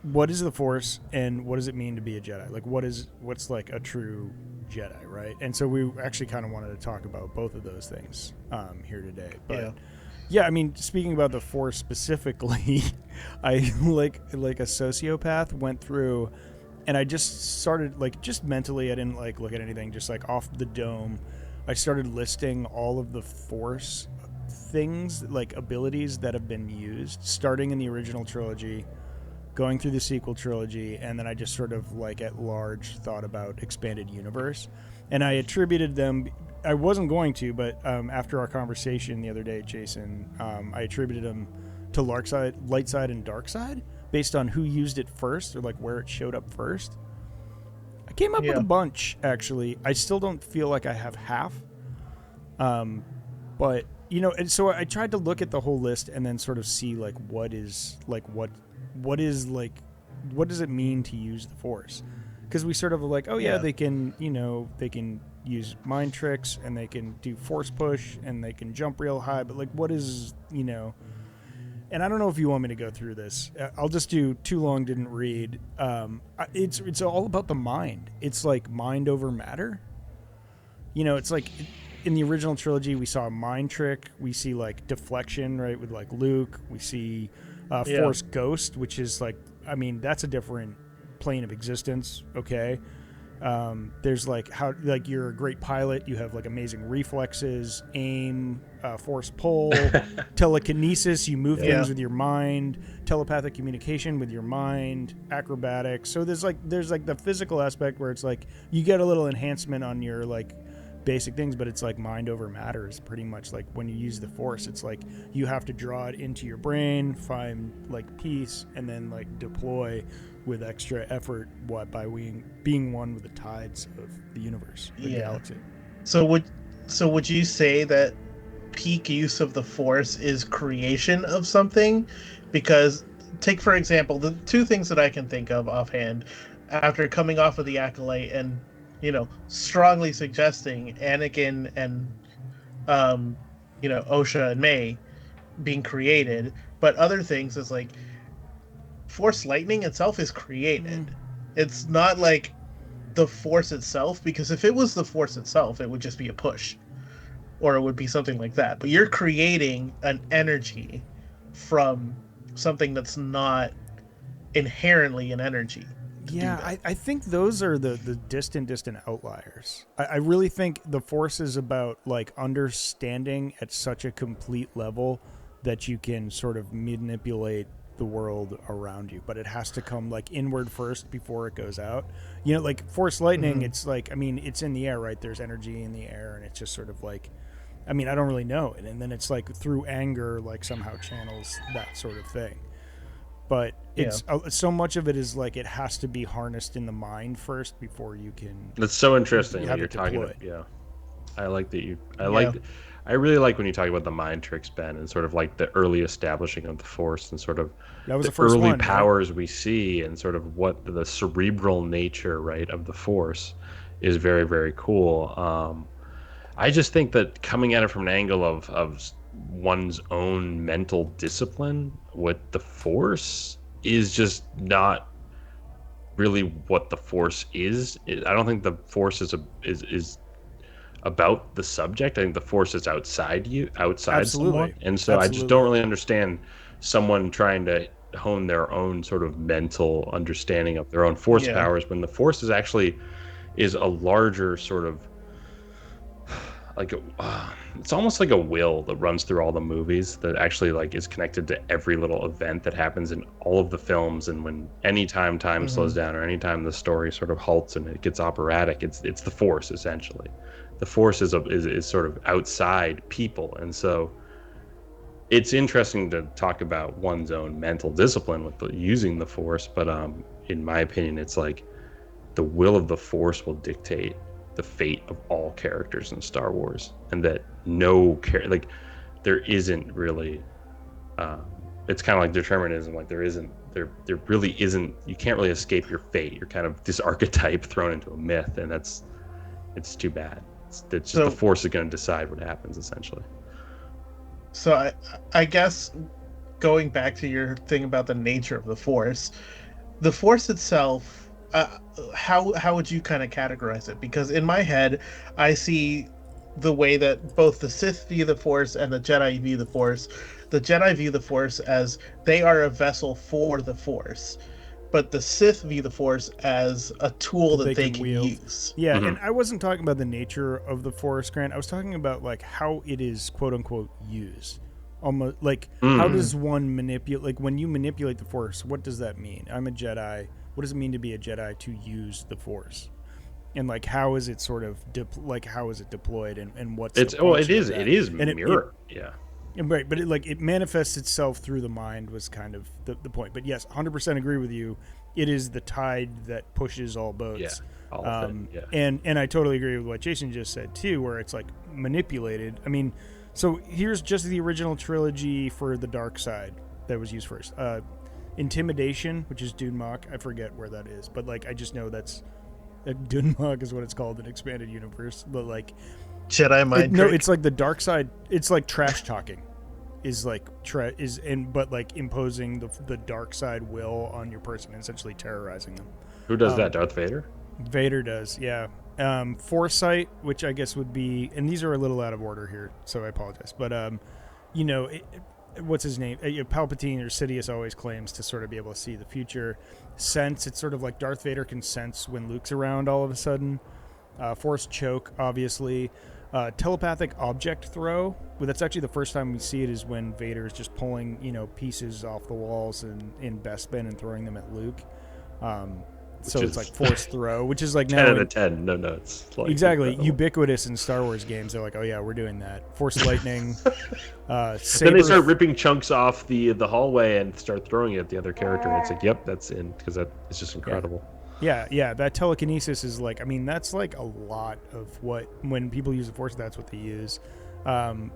Speaker 3: what is the Force, and what does it mean to be a Jedi? Like, what's like a true Jedi, right? And so we actually kind of wanted to talk about both of those things here today. But yeah, I mean, speaking about the Force specifically, I like a sociopath went through, and I just started like just mentally. I didn't like look at anything, just like off the dome. I started listing all of the Force things, like abilities that have been used, starting in the original trilogy, going through the sequel trilogy, and then I just sort of like at large thought about expanded universe, and I attributed them. I wasn't going to, but after our conversation the other day, Jason, I attributed them to light side, and dark side based on who used it first, or like where it showed up first. I came up with a bunch, actually. I still don't feel like I have half, but you know, and so I tried to look at the whole list and then sort of see like what does it mean to use the Force? Because we sort of like, they can use mind tricks, and they can do Force push, and they can jump real high, but like what is, you know, and I don't know if you want me to go through this. I'll just do too long didn't read. It's all about the mind. It's like mind over matter. You know, it's like in the original trilogy we saw a mind trick, we see like deflection, right, with like Luke, we see Force Ghost, which is like, I mean, that's a different plane of existence. Okay. There's like how, like, you're a great pilot, you have like amazing reflexes, aim, force pull, telekinesis, you move things with your mind, telepathic communication with your mind, acrobatics. So there's like the physical aspect where it's like you get a little enhancement on your like basic things, but it's like mind over matter is pretty much like when you use the Force, it's like you have to draw it into your brain, find like peace, and then like deploy with extra effort by being one with the tides of the universe, the galaxy.
Speaker 2: So would you say that peak use of the Force is creation of something? Because take for example the two things that I can think of offhand after coming off of the Acolyte and strongly suggesting Anakin and Osha and May being created, but other things is like Force lightning itself is created. It's not like the Force itself, because if it was the Force itself, it would just be a push, or it would be something like that. But you're creating an energy from something that's not inherently an energy.
Speaker 3: Yeah, I think those are the distant outliers. I really think the Force is about like understanding at such a complete level that you can sort of manipulate the world around you, but it has to come like inward first before it goes out. Like Force lightning, it's like, I mean, it's in the air, right? There's energy in the air, and it's just sort of like, I mean, I don't really know it. And then it's like through anger, like somehow channels that sort of thing. But it's so much of it is like it has to be harnessed in the mind first before you can.
Speaker 1: That's so interesting that you're talking about. Yeah, I like that you. I really like when you talk about the mind tricks, Ben, and sort of like the early establishing of the Force and sort of the early powers we see, and sort of what the cerebral nature, right, of the Force is very, very cool. I just think that coming at it from an angle of one's own mental discipline with the Force is just not really what the Force is. I don't think the Force is about the subject. I think the Force is outside someone, and so I just don't really understand someone trying to hone their own sort of mental understanding of their own Force powers when the Force is actually a larger sort of like it's almost like a will that runs through all the movies that actually like is connected to every little event that happens in all of the films. And when anytime time slows down, or anytime the story sort of halts and it gets operatic, it's the Force essentially. The Force is sort of outside people, and so it's interesting to talk about one's own mental discipline with using the Force. But in my opinion, it's like the will of the Force will dictate the fate of all characters in Star Wars, and that there isn't really. It's kind of like determinism. Like there really isn't. You can't really escape your fate. You're kind of this archetype thrown into a myth, and it's too bad. It's just the Force is going to decide what happens, essentially.
Speaker 2: So I guess going back to your thing about the nature of the Force itself, how would you kind of categorize it? Because in my head, I see the way that both the Sith view the Force and the Jedi view the Force. The Jedi view the Force as they are a vessel for the Force, but the Sith view the Force as a tool that they can use.
Speaker 3: Yeah, and I wasn't talking about the nature of the Force, Grant. I was talking about like how it is quote unquote used. Almost like how does one manipulate? Like when you manipulate the Force, what does that mean? I'm a Jedi. What does it mean to be a Jedi to use the Force? And like how is it sort of how is it deployed and what's it
Speaker 1: is mirror.
Speaker 3: Right, but it manifests itself through the mind was kind of the point. But yes, 100% agree with you. It is the tide that pushes all boats.
Speaker 1: Yeah, all of it.
Speaker 3: Yeah. And I totally agree with what Jason just said too, where it's like manipulated. I mean, so here's just the original trilogy for the dark side that was used first. Intimidation, which is Dunmok. I forget where that is, but like I just know that's Dunmok is what it's called in Expanded Universe. But like
Speaker 2: Jedi mind trick.
Speaker 3: No, it's like the dark side. It's like trash talking, but like imposing the dark side will on your person and essentially terrorizing them.
Speaker 1: Who does that? Darth Vader.
Speaker 3: Vader does, yeah. Foresight, which I guess would be, and these are a little out of order here, so I apologize. But what's his name? Palpatine or Sidious always claims to sort of be able to see the future. Sense, it's sort of like Darth Vader can sense when Luke's around all of a sudden. Force choke, obviously. Telepathic object throw. Well, that's actually the first time we see it is when Vader is just pulling, pieces off the walls and in Bespin and throwing them at Luke. So it's like Force throw, which is like
Speaker 1: 10 out of 10. No notes.
Speaker 3: Like exactly incredible. Ubiquitous in Star Wars games. They're like, oh yeah, we're doing that. Force lightning.
Speaker 1: Then they start ripping chunks off the hallway and start throwing it at the other character. And it's like, yep, that's in because it's just incredible.
Speaker 3: Yeah, that telekinesis is like, I mean, that's like a lot of what, when people use the Force, that's what they use.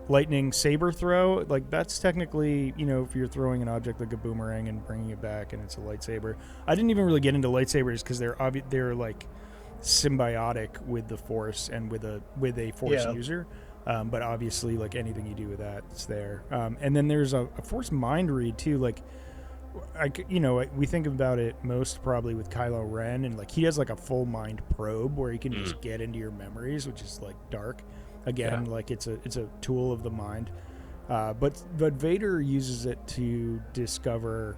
Speaker 3: Lightning saber throw, like that's technically, if you're throwing an object like a boomerang and bringing it back and it's a lightsaber. I didn't even really get into lightsabers because they're like symbiotic with the Force and with a Force user. But obviously, like anything you do with that, it's there. And then there's a Force mind read too, like. We think about it most probably with Kylo Ren, and like he has like a full mind probe where he can just get into your memories, which is like dark. Again, like it's a tool of the mind. But Vader uses it to discover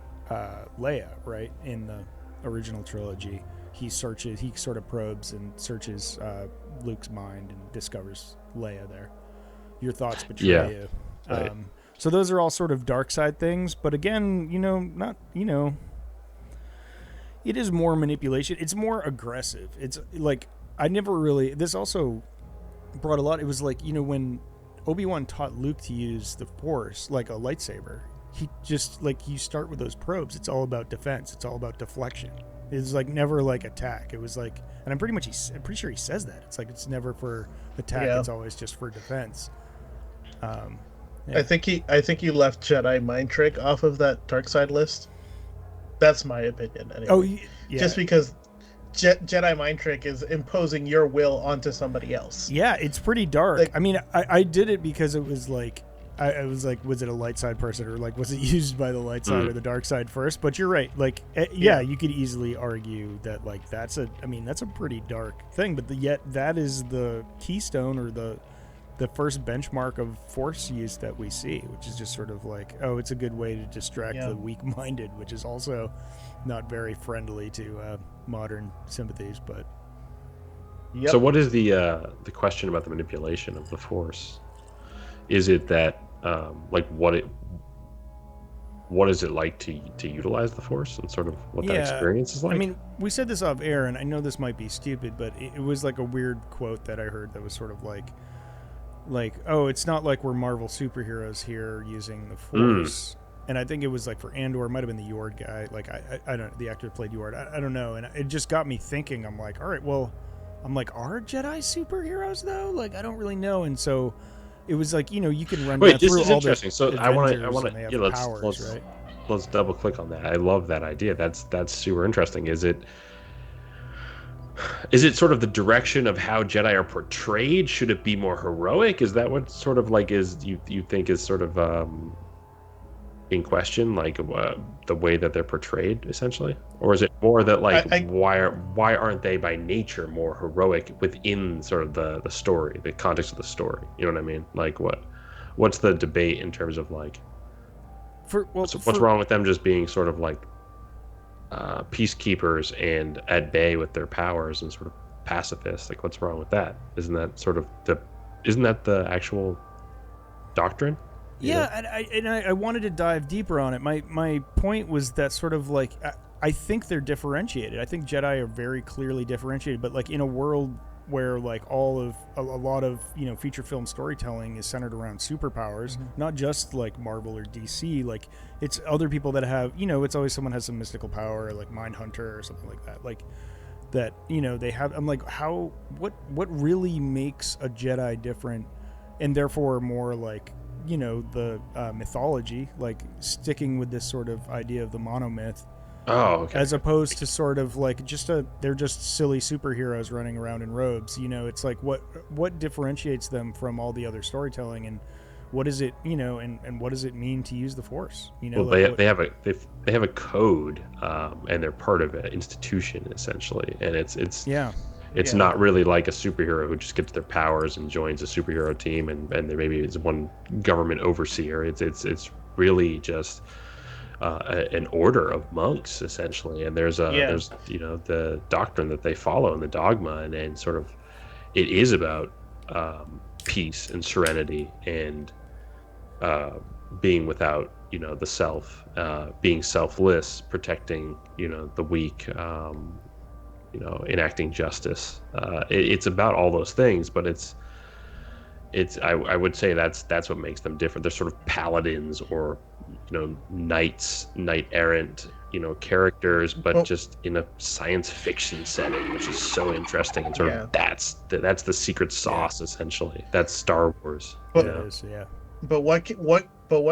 Speaker 3: Leia, right? In the original trilogy, he sort of probes and searches Luke's mind and discovers Leia there. Your thoughts betray you.
Speaker 1: Right.
Speaker 3: So those are all sort of dark side things, but again, it is more manipulation. It's more aggressive. It's like, this also brought a lot. It was like, when Obi-Wan taught Luke to use the Force, like a lightsaber, he just, like, you start with those probes. It's all about defense. It's all about deflection. It's like never like attack. It was like, and I'm pretty sure he says that. It's like, it's never for attack. Yeah. It's always just for defense. Yeah.
Speaker 2: I think he left Jedi mind trick off of that dark side list. That's my opinion. Anyway.
Speaker 3: Oh, yeah.
Speaker 2: Just because Jedi mind trick is imposing your will onto somebody else.
Speaker 3: Yeah, it's pretty dark. Like, I mean, I did it because it was like, I was like, was it a light side person, or like was it used by the light side or the dark side first? But you're right. Like, you could easily argue that like that's a pretty dark thing. But yet that is the keystone or the first benchmark of Force use that we see, which is just sort of like, oh, it's a good way to distract the weak-minded, which is also not very friendly to modern sympathies. But
Speaker 1: so, what is the question about the manipulation of the Force? Is it that what is it like to utilize the Force, and sort of what that experience is like?
Speaker 3: I mean, we said this off air, and I know this might be stupid, but it was like a weird quote that I heard that was sort of like, oh, it's not like we're Marvel superheroes here using the Force. And I think it was like for Andor, it might have been the Yord guy. Like, I don't, the actor played Yord. I don't know. And it just got me thinking. I'm like, all right, well, are Jedi superheroes though? Like, I don't really know. And so it was like, you can run
Speaker 1: Wait, this
Speaker 3: through
Speaker 1: is
Speaker 3: all
Speaker 1: interesting. So I want to,
Speaker 3: right?
Speaker 1: Let's double click on that. I love that idea. That's super interesting. Is it sort of the direction of how Jedi are portrayed? Should it be more heroic? Is that what sort of like is you think is sort of in question, like the way that they're portrayed, essentially? Or is it more that like why aren't they by nature more heroic within sort of the story, the context of the story? You know what I mean? Like what's the debate in terms of like what's wrong with them just being sort of like peacekeepers and at bay with their powers and sort of pacifists? Like, what's wrong with that? Isn't that the actual doctrine?
Speaker 3: Yeah, and I wanted to dive deeper on it. My point was that sort of like I think they're differentiated. I think Jedi are very clearly differentiated, but like in a world where like a lot of feature film storytelling is centered around superpowers, not just like Marvel or DC. Like it's other people that have it's always someone has some mystical power, like Mindhunter or something like that. Like that they have. I'm like, what really makes a Jedi different, and therefore more like the mythology, like sticking with this sort of idea of the monomyth.
Speaker 1: Oh, okay.
Speaker 3: As opposed to sort of like they're just silly superheroes running around in robes. It's like what differentiates them from all the other storytelling, and what is it, and what does it mean to use the Force?
Speaker 1: Well, like they have a code, and they're part of an institution essentially, and it's not really like a superhero who just gets their powers and joins a superhero team, and there maybe is one government overseer. It's really just an order of monks essentially, and there's the doctrine that they follow and the dogma, and sort of it is about peace and serenity and being without the self, being selfless, protecting the weak, enacting justice. It's about all those things, but I would say that's what makes them different. They're sort of paladins or knight errant, characters, but just in a science fiction setting, which is so interesting. And sort of that's the secret sauce, essentially. That's Star Wars.
Speaker 2: But,
Speaker 3: it is, yeah.
Speaker 2: But what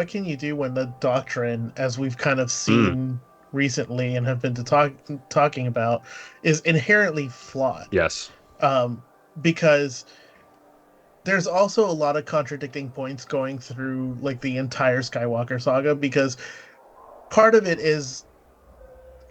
Speaker 2: can you do when the doctrine, as we've kind of seen recently and have been talking about, is inherently flawed?
Speaker 1: Yes.
Speaker 2: Because there's also a lot of contradicting points going through like the entire Skywalker saga, because part of it is,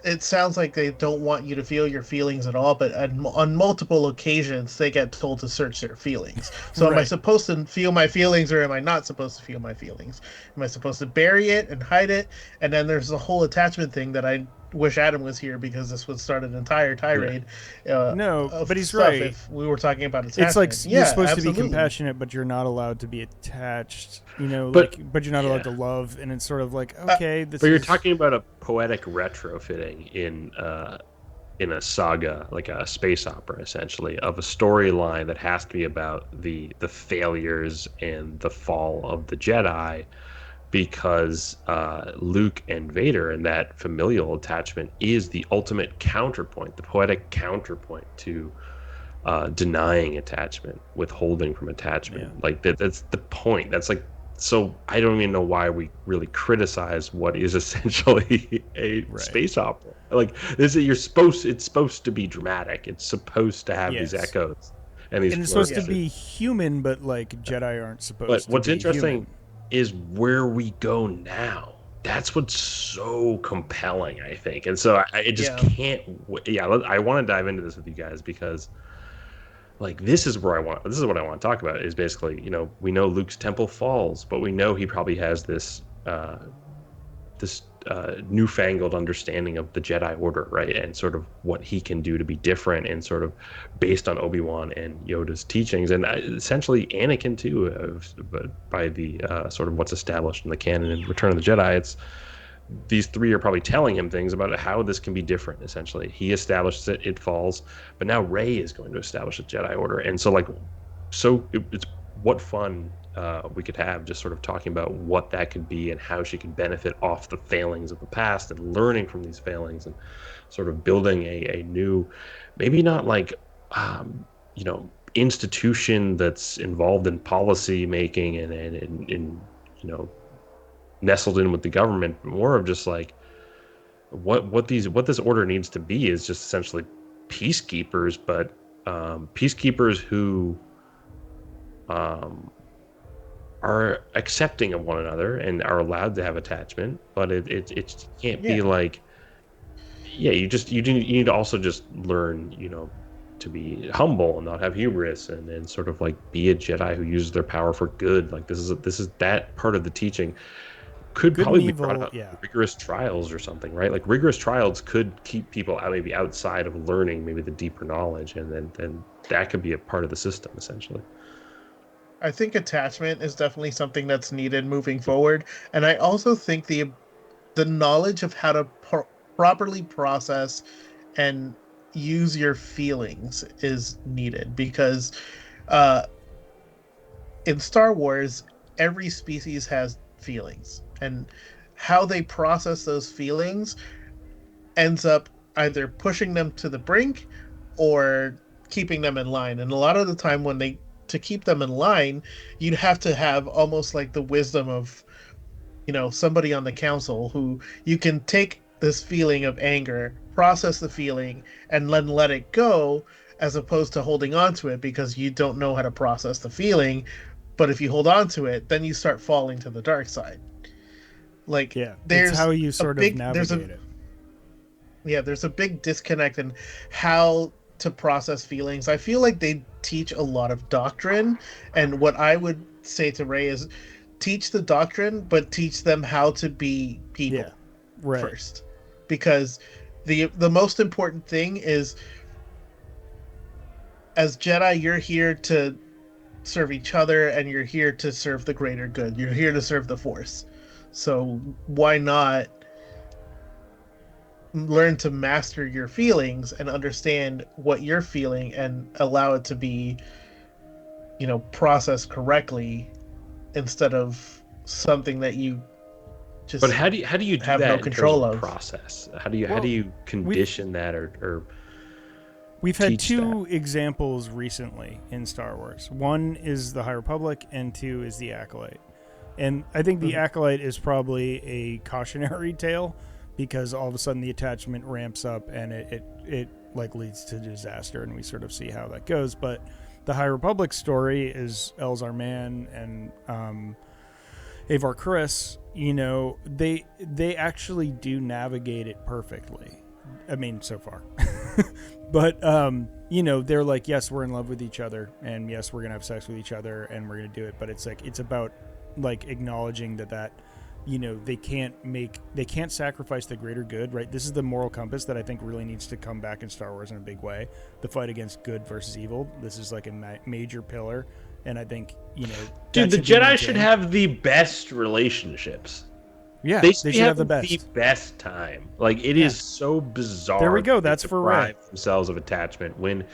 Speaker 2: it sounds like they don't want you to feel your feelings at all, but on multiple occasions they get told to search their feelings. So am I supposed to feel my feelings, or am I not supposed to feel my feelings? Am I supposed to bury it and hide it? And then there's the whole attachment thing that I wish Adam was here, because this would start an entire tirade.
Speaker 3: No, but he's right.
Speaker 2: If we were talking about attachment,
Speaker 3: it's like you're supposed to be compassionate, but you're not allowed to be attached. But you're not allowed to love, and it's sort of like, okay, this.
Speaker 1: But you're talking about a poetic retrofitting in a saga, like a space opera, essentially, of a storyline that has to be about the failures and the fall of the Jedi. Because Luke and Vader and that familial attachment is the ultimate counterpoint, the poetic counterpoint to denying attachment, withholding from attachment. Yeah. Like that's the point. That's like, so I don't even know why we really criticize what is essentially a space opera. Like it's supposed to be dramatic. It's supposed to have these echoes and these.
Speaker 3: And it's supposed to be human, but like Jedi aren't supposed to. But
Speaker 1: what's interesting
Speaker 3: human
Speaker 1: is where we go now. That's what's so compelling, I think. And so I just can't. I want to dive into this with you guys, because like this is what I want to talk about. Is basically, we know Luke's temple falls, but we know he probably has this newfangled understanding of the Jedi Order, right? And sort of what he can do to be different, and sort of based on Obi-Wan and Yoda's teachings, and essentially Anakin too, but by the sort of what's established in the canon in Return of the Jedi. It's these three are probably telling him things about how this can be different. Essentially, he establishes it falls, but now Rey is going to establish a Jedi Order. And so it's what fun we could have just sort of talking about what that could be and how she could benefit off the failings of the past and learning from these failings, and sort of building a new, maybe not like institution that's involved in policy making and nestled in with the government, but more of just like what this order needs to be is just essentially peacekeepers, but peacekeepers who are accepting of one another and are allowed to have attachment, but it can't be like, you need to also just learn, to be humble and not have hubris, and sort of like be a Jedi who uses their power for good. Like this is that part of the teaching could good probably be brought up rigorous trials or something, right? Like rigorous trials could keep people out, maybe outside of learning maybe the deeper knowledge, and then that could be a part of the system, essentially.
Speaker 2: I think attachment is definitely something that's needed moving forward, and I also think the knowledge of how to properly process and use your feelings is needed, because in Star Wars, every species has feelings, and how they process those feelings ends up either pushing them to the brink or keeping them in line. And a lot of the time, to keep them in line, you'd have to have almost like the wisdom of, somebody on the council who you can take this feeling of anger, process the feeling, and then let it go, as opposed to holding on to it because you don't know how to process the feeling. But if you hold on to it, then you start falling to the dark side. Like,
Speaker 3: there's how you sort of navigate it.
Speaker 2: Yeah, there's a big disconnect in how to process feelings. I feel like they teach a lot of doctrine, and what I would say to Rey is teach the doctrine, but teach them how to be people first. Because the most important thing is, as Jedi, you're here to serve each other, and you're here to serve the greater good. You're here to serve the Force. So why not learn to master your feelings and understand what you're feeling and allow it to be, processed correctly, instead of something that you just
Speaker 1: But how do you do
Speaker 2: have
Speaker 1: that
Speaker 2: no
Speaker 1: in
Speaker 2: control
Speaker 1: terms of
Speaker 2: of.
Speaker 1: process? How do you condition that or
Speaker 3: we've had
Speaker 1: teach
Speaker 3: two
Speaker 1: that?
Speaker 3: examples recently in Star Wars. One is the High Republic, and two is the Acolyte. And I think the Acolyte is probably a cautionary tale because all of a sudden the attachment ramps up and it like leads to disaster, and we sort of see how that goes. But the High Republic story is Elzar Mann and Avar Kriss. You know, they actually do navigate it perfectly. I mean, so far. But you know, they're like, yes, we're in love with each other, and yes, we're gonna have sex with each other, and we're gonna do it. But it's like, it's about like acknowledging that you know, they can't sacrifice the greater good, right? This is the moral compass that I think really needs to come back in Star Wars in a big way. The fight against good versus evil. This is like a major pillar, and I think, you know,
Speaker 4: dude, the Jedi should have the best relationships.
Speaker 3: Yeah,
Speaker 4: they
Speaker 3: should have the
Speaker 4: best time. Like, it is so bizarre.
Speaker 3: There we go. That's for Rey.
Speaker 1: Themselves of attachment when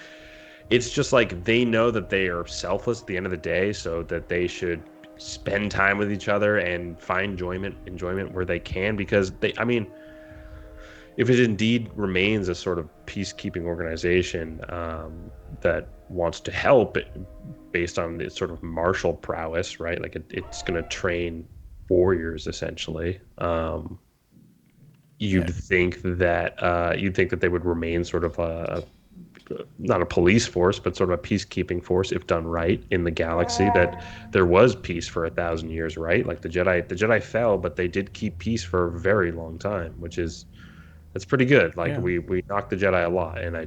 Speaker 1: it's just like they know that they are selfless at the end of the day, so that they should spend time with each other and find enjoyment where they can, because I mean, if it indeed remains a sort of peacekeeping organization that wants to help based on its sort of martial prowess, right? Like it's going to train warriors essentially. You'd think that they would remain sort of not a police force, but sort of a peacekeeping force if done right in the galaxy. That there was peace for 1,000 years, right? Like the Jedi fell, but they did keep peace for a very long time, that's pretty good. Like we knocked the Jedi a lot, and I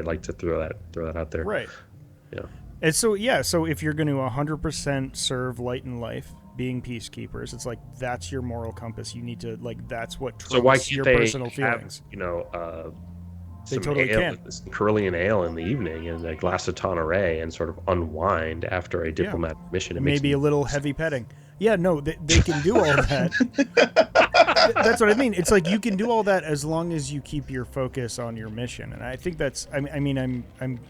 Speaker 1: like to throw that out there.
Speaker 3: Right.
Speaker 1: Yeah.
Speaker 3: And so if you're going to 100% serve light and life, being peacekeepers, it's like that's your moral compass. You need to, like, that's what trumps
Speaker 1: so why can't
Speaker 3: your
Speaker 1: they
Speaker 3: personal
Speaker 1: have,
Speaker 3: feelings.
Speaker 1: you know,
Speaker 3: They
Speaker 1: some
Speaker 3: totally
Speaker 1: ale,
Speaker 3: can.
Speaker 1: some Carillion ale in the evening and a glass of Tanqueray and sort of unwind after a diplomatic mission.
Speaker 3: Maybe a little heavy petting. Yeah, no, they can do all that. That's what I mean. It's like you can do all that as long as you keep your focus on your mission. And I think that's, I mean, I'm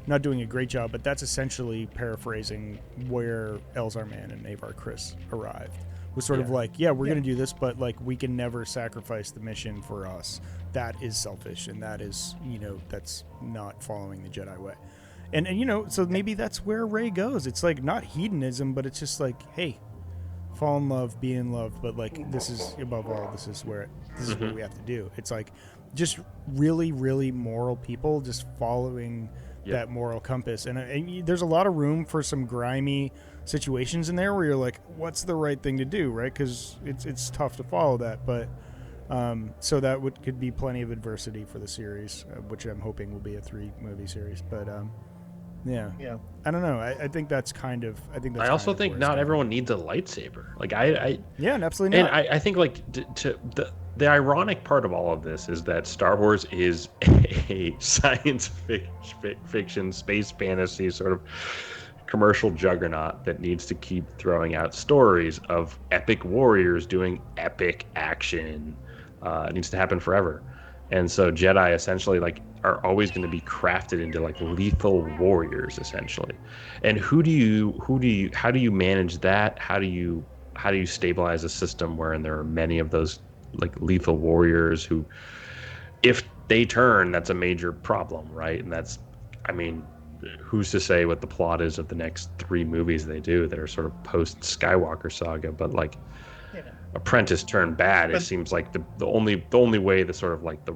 Speaker 3: not doing a great job, but that's essentially paraphrasing where Elzar Mann and Avar Kriss arrived. Was sort of like, we're going to do this, but like we can never sacrifice the mission for us. That is selfish, and that is, you know, that's not following the Jedi way. And you know, so maybe that's where Rey goes. It's like not hedonism, but it's just like, hey, fall in love, be in love, but like this is above all. This is what we have to do. It's like just really, really moral people just following that moral compass. And there's a lot of room for some grimy situations in there where you're like, what's the right thing to do, right? Because it's tough to follow that, but so that could be plenty of adversity for the series, which I'm hoping will be a 3-movie series. But I don't know. I think that's kind of. I
Speaker 1: also think not everyone needs a lightsaber. Like
Speaker 3: absolutely not.
Speaker 1: And I think like the ironic part of all of this is that Star Wars is a science fiction, space fantasy sort of commercial juggernaut that needs to keep throwing out stories of epic warriors doing epic action. It needs to happen forever. And so Jedi essentially like are always going to be crafted into like lethal warriors essentially. And how do you manage that? How do you stabilize a system wherein there are many of those like lethal warriors who, if they turn, that's a major problem, right? And that's, I mean, who's to say what the plot is of the next 3 movies they do that are sort of post Skywalker saga, but like Apprentice turned bad. It seems like the only way the sort of like the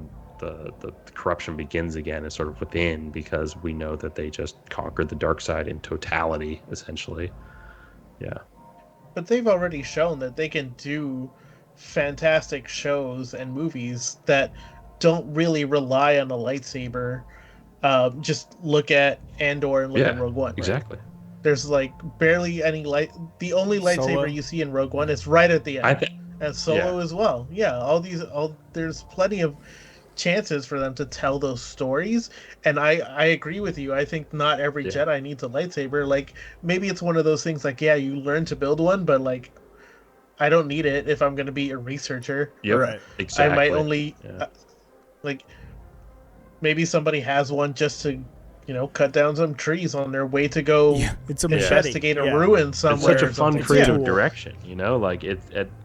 Speaker 1: corruption begins again is sort of within, because we know that they just conquered the dark side in totality, essentially. Yeah.
Speaker 2: But they've already shown that they can do fantastic shows and movies that don't really rely on a lightsaber. Just look at Andor and look at Rogue One.
Speaker 1: Exactly.
Speaker 2: Right? There's like barely any light. The only lightsaber
Speaker 3: Solo.
Speaker 2: You see in Rogue One is right at the end, and Solo as well. Yeah, there's plenty of chances for them to tell those stories, and I agree with you. I think not every Jedi needs a lightsaber. Like maybe it's one of those things like you learn to build one, but like I don't need it if I'm going to be a researcher.
Speaker 1: Yeah, right. Exactly.
Speaker 2: I might only like maybe somebody has one just to cut down some trees on their way to go
Speaker 3: it's a
Speaker 2: investigate
Speaker 3: machete.
Speaker 2: a ruin somewhere.
Speaker 1: It's such a fun
Speaker 2: something.
Speaker 1: creative direction, like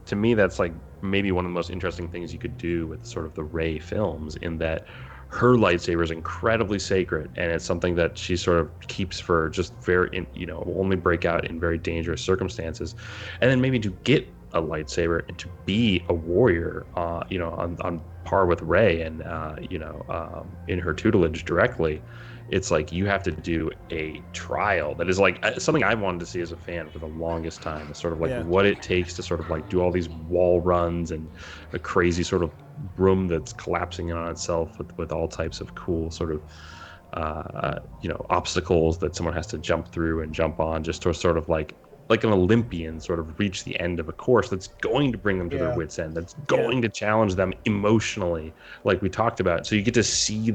Speaker 1: to me that's like maybe one of the most interesting things you could do with sort of the Rey films, in that her lightsaber is incredibly sacred, and it's something that she sort of keeps for just very, will only break out in very dangerous circumstances. And then maybe to get a lightsaber and to be a warrior, on par with Rey, and in her tutelage directly, it's like you have to do a trial that is like something I wanted to see as a fan for the longest time. It's sort of like what it takes to sort of like do all these wall runs and a crazy sort of room that's collapsing in on itself with all types of cool sort of obstacles that someone has to jump through and jump on, just to sort of like an Olympian sort of reach the end of a course that's going to bring them to their wits' end, that's going to challenge them emotionally, like we talked about. So you get to see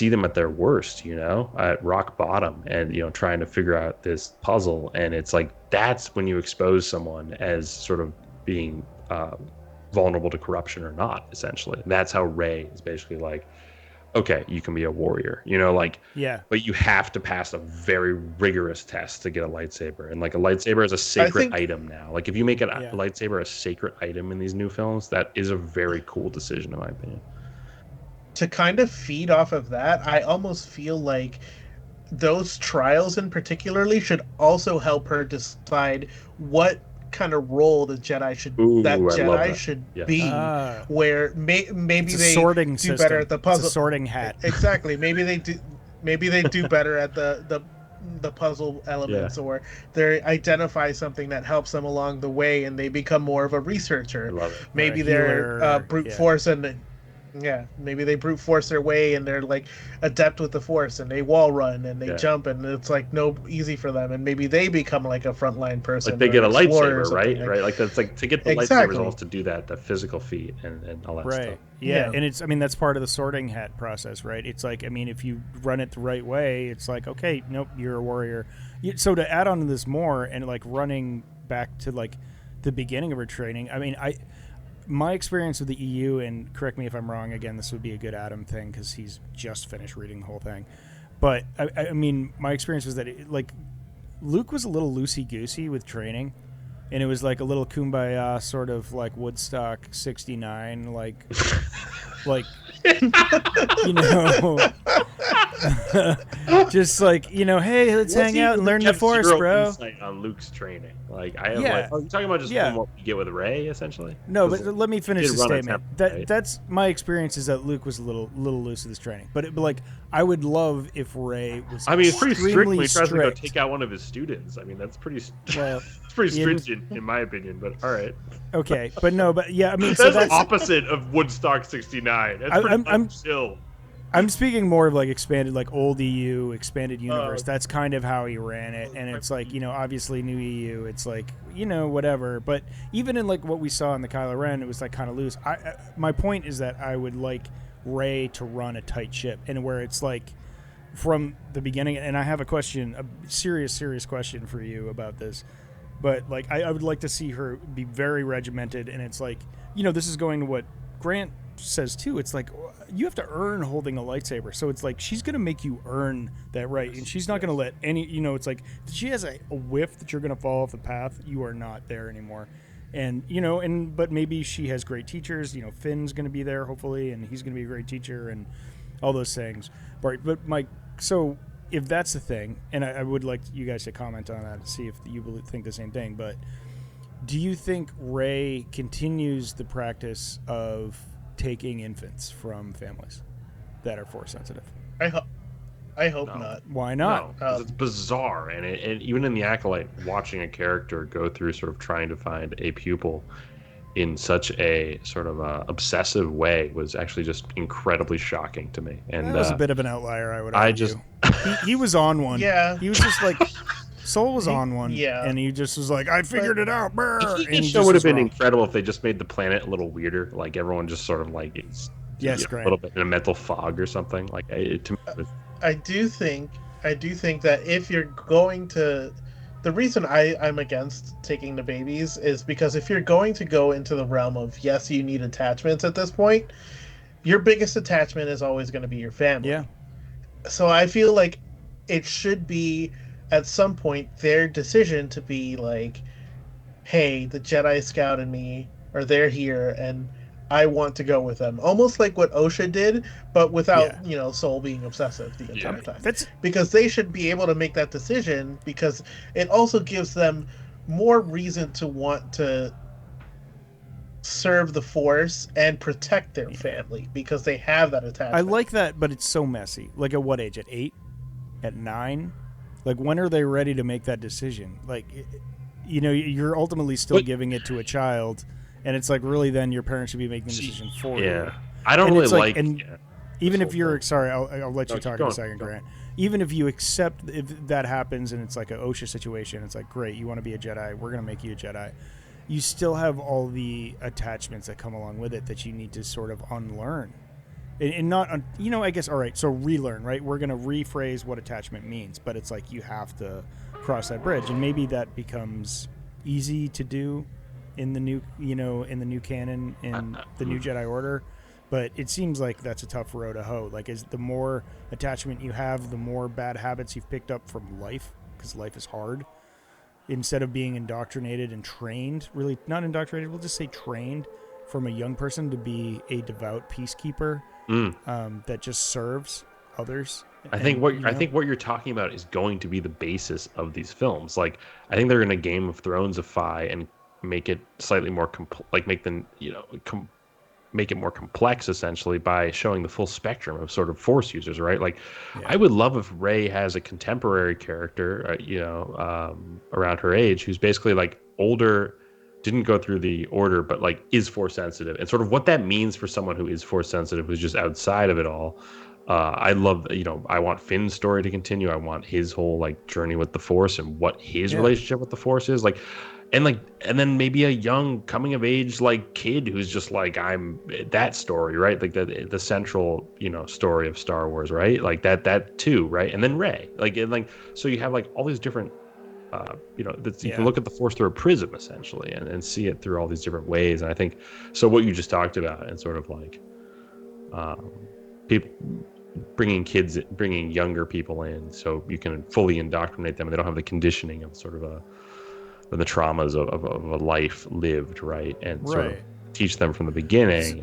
Speaker 1: them at their worst, at rock bottom, and trying to figure out this puzzle. And it's like that's when you expose someone as sort of being vulnerable to corruption or not, essentially. That's how Rey is basically like, okay, you can be a warrior, but you have to pass a very rigorous test to get a lightsaber. And like a lightsaber is a sacred item now. Like if you make a lightsaber a sacred item in these new films, that is a very cool decision in my opinion.
Speaker 2: To kind of feed off of that, I almost feel like those trials in particularly should also help her decide what kind of role the Jedi should be. Where maybe they
Speaker 3: sorting
Speaker 2: do better at the puzzle.
Speaker 3: It's a sorting hat.
Speaker 2: Exactly. Maybe they do better at the puzzle elements, or they identify something that helps them along the way, and they become more of a researcher.
Speaker 1: I love it.
Speaker 2: Maybe they're brute force and. Yeah, maybe they brute force their way and they're like adept with the Force, and they wall run and they jump, and it's like no easy for them, and maybe they become like a frontline person.
Speaker 1: Like they get a lightsaber, right? Like that's like to get the lightsaber almost to do that physical feat and all that stuff.
Speaker 3: Yeah, and that's part of the sorting hat process, right? It's like, if you run it the right way, it's like, okay, nope, you're a warrior. So to add on to this more, and like running back to like the beginning of her training, my experience with the EU, and correct me if I'm wrong, again, this would be a good Adam thing because he's just finished reading the whole thing. But, my experience was that, Luke was a little loosey-goosey with training, and it was like a little kumbaya, sort of like Woodstock 69, just like, hey, let's hang out and learn the Force, bro.
Speaker 1: Insight on Luke's training. Like I have you're talking about just from what you get with Rey, essentially?
Speaker 3: No, but let me finish the statement. That's my experience, is that Luke was a little loose with his training. But I would love if Rey was
Speaker 1: it's pretty strict when he tries to go take out one of his students. That's pretty it's pretty stringent in my opinion, but all right.
Speaker 3: Okay, but no, but yeah,
Speaker 1: that's the opposite of Woodstock 69. That's pretty chill.
Speaker 3: I'm speaking more of like expanded, like old EU, expanded universe. That's kind of how he ran it. And it's like, obviously new EU, it's like, whatever. But even in like what we saw in the Kylo Ren, it was like kind of loose. My point is that I would like Rey to run a tight ship, and where it's like from the beginning. And I have a serious question for you about this. But like, I would like to see her be very regimented. And it's like, this is going to what Grant says too. It's like you have to earn holding a lightsaber, so it's like she's gonna make you earn that right, and she's not gonna let any, it's like if she has a whiff that you're gonna fall off the path, you are not there anymore. And but maybe she has great teachers. Finn's gonna be there hopefully, and he's gonna be a great teacher and all those things. But Mike, so if that's the thing, and I would like you guys to comment on that and see if you think the same thing, but do you think Rey continues the practice of taking infants from families that are Force sensitive?
Speaker 2: I hope not.
Speaker 3: Why not?
Speaker 1: No, it's bizarre, and even in the Acolyte, watching a character go through sort of trying to find a pupil in such a sort of obsessive way was actually just incredibly shocking to me. And
Speaker 3: that was a bit of an outlier, I would argue. He was on one.
Speaker 2: Yeah,
Speaker 3: he was just like. Soul was on one, and he just was like, I figured it out, brr.
Speaker 1: It would have been incredible if they just made the planet a little weirder, like everyone just sort of like a little bit in a mental fog or something. Like
Speaker 2: I do think that if you're going to, the reason I'm against taking the babies is because if you're going to go into the realm of yes, you need attachments at this point, your biggest attachment is always going to be your family.
Speaker 3: Yeah.
Speaker 2: So I feel like it should be at some point their decision to be like, hey, the Jedi scouted me, or they're here, and I want to go with them. Almost like what Osha did, but without,
Speaker 3: Yeah.
Speaker 2: Soul being obsessive the
Speaker 1: Yeah.
Speaker 2: entire time.
Speaker 3: That's
Speaker 2: Because they should be able to make that decision, because it also gives them more reason to want to serve the Force and protect their family, because they have that attachment.
Speaker 3: I like that, but it's so messy. Like at what age? At 8? At 9? Like when are they ready to make that decision? Like, you're ultimately still giving it to a child, and it's like really then your parents should be making the decision for you.
Speaker 1: Yeah, I don't
Speaker 3: And
Speaker 1: really
Speaker 3: it's like, and
Speaker 1: yeah,
Speaker 3: even if
Speaker 1: whole
Speaker 3: you're
Speaker 1: thing.
Speaker 3: sorry, I'll let you
Speaker 1: keep
Speaker 3: talk in
Speaker 1: going,
Speaker 3: a second,
Speaker 1: keep going.
Speaker 3: Grant. Even if you accept if that happens and it's like an OSHA situation, it's like great, you want to be a Jedi, we're gonna make you a Jedi. You still have all the attachments that come along with it that you need to sort of unlearn, and not I guess all right. So relearn, right? We're gonna rephrase what attachment means, but it's like you have to cross that bridge, and maybe that becomes easy to do in the new in the new canon in the new Jedi Order. But it seems like that's a tough row to hoe. Like, is the more attachment you have, the more bad habits you've picked up from life, because life is hard. Instead of being indoctrinated and trained, really not indoctrinated, we'll just say trained from a young person to be a devout peacekeeper that just serves others.
Speaker 1: I think what you're talking about is going to be the basis of these films. Like, I think they're going to Game of Thronesify and make it slightly more make it more complex, essentially, by showing the full spectrum of sort of Force users, right? Like, I would love if Rey has a contemporary character, around her age, who's basically like older, didn't go through the Order, but like is Force sensitive, and sort of what that means for someone who is Force sensitive, who's just outside of it all. I love, I want Finn's story to continue. I want his whole like journey with the Force and what his relationship with the Force is like. And then maybe a young coming of age like kid who's just like, I'm that story, right? Like the central story of Star Wars, right? Like that too, right? And then Rey, so you have like all these different you can look at the Force through a prism, essentially, and see it through all these different ways. And I think so what you just talked about, and sort of like people bringing younger people in, so you can fully indoctrinate them, and they don't have the conditioning of sort of the traumas of a life lived, right? And sort of teach them from the beginning.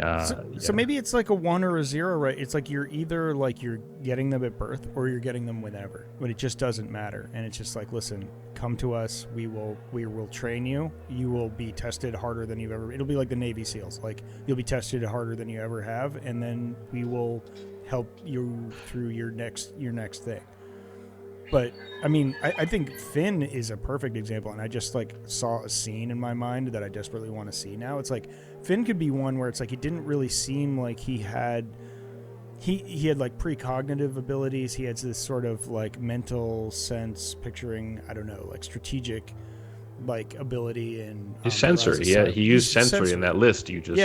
Speaker 3: So maybe it's like a 1 or a 0, right? It's like you're either like you're getting them at birth or you're getting them whenever, but it just doesn't matter. And it's just like, listen, come to us. We will train you. You will be tested harder than you've ever. It'll be like the Navy SEALs. Like, you'll be tested harder than you ever have, and then we will help you through your next thing. But I mean, I think Finn is a perfect example, and I just like saw a scene in my mind that I desperately want to see now. It's like Finn could be one where it's like it didn't really seem like he had like precognitive abilities. He had this sort of like mental sense, picturing, I don't know, like strategic like ability and
Speaker 1: his sensory. He used sensory in that list you just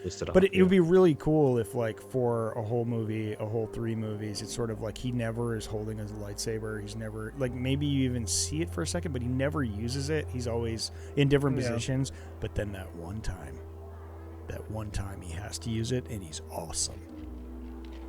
Speaker 1: listed off.
Speaker 3: But it would be really cool if, like, for a whole movie, a whole 3 movies, it's sort of like he never is holding his lightsaber. He's never, like, maybe you even see it for a second, but he never uses it. He's always in different positions. But then that one time he has to use it, and he's awesome.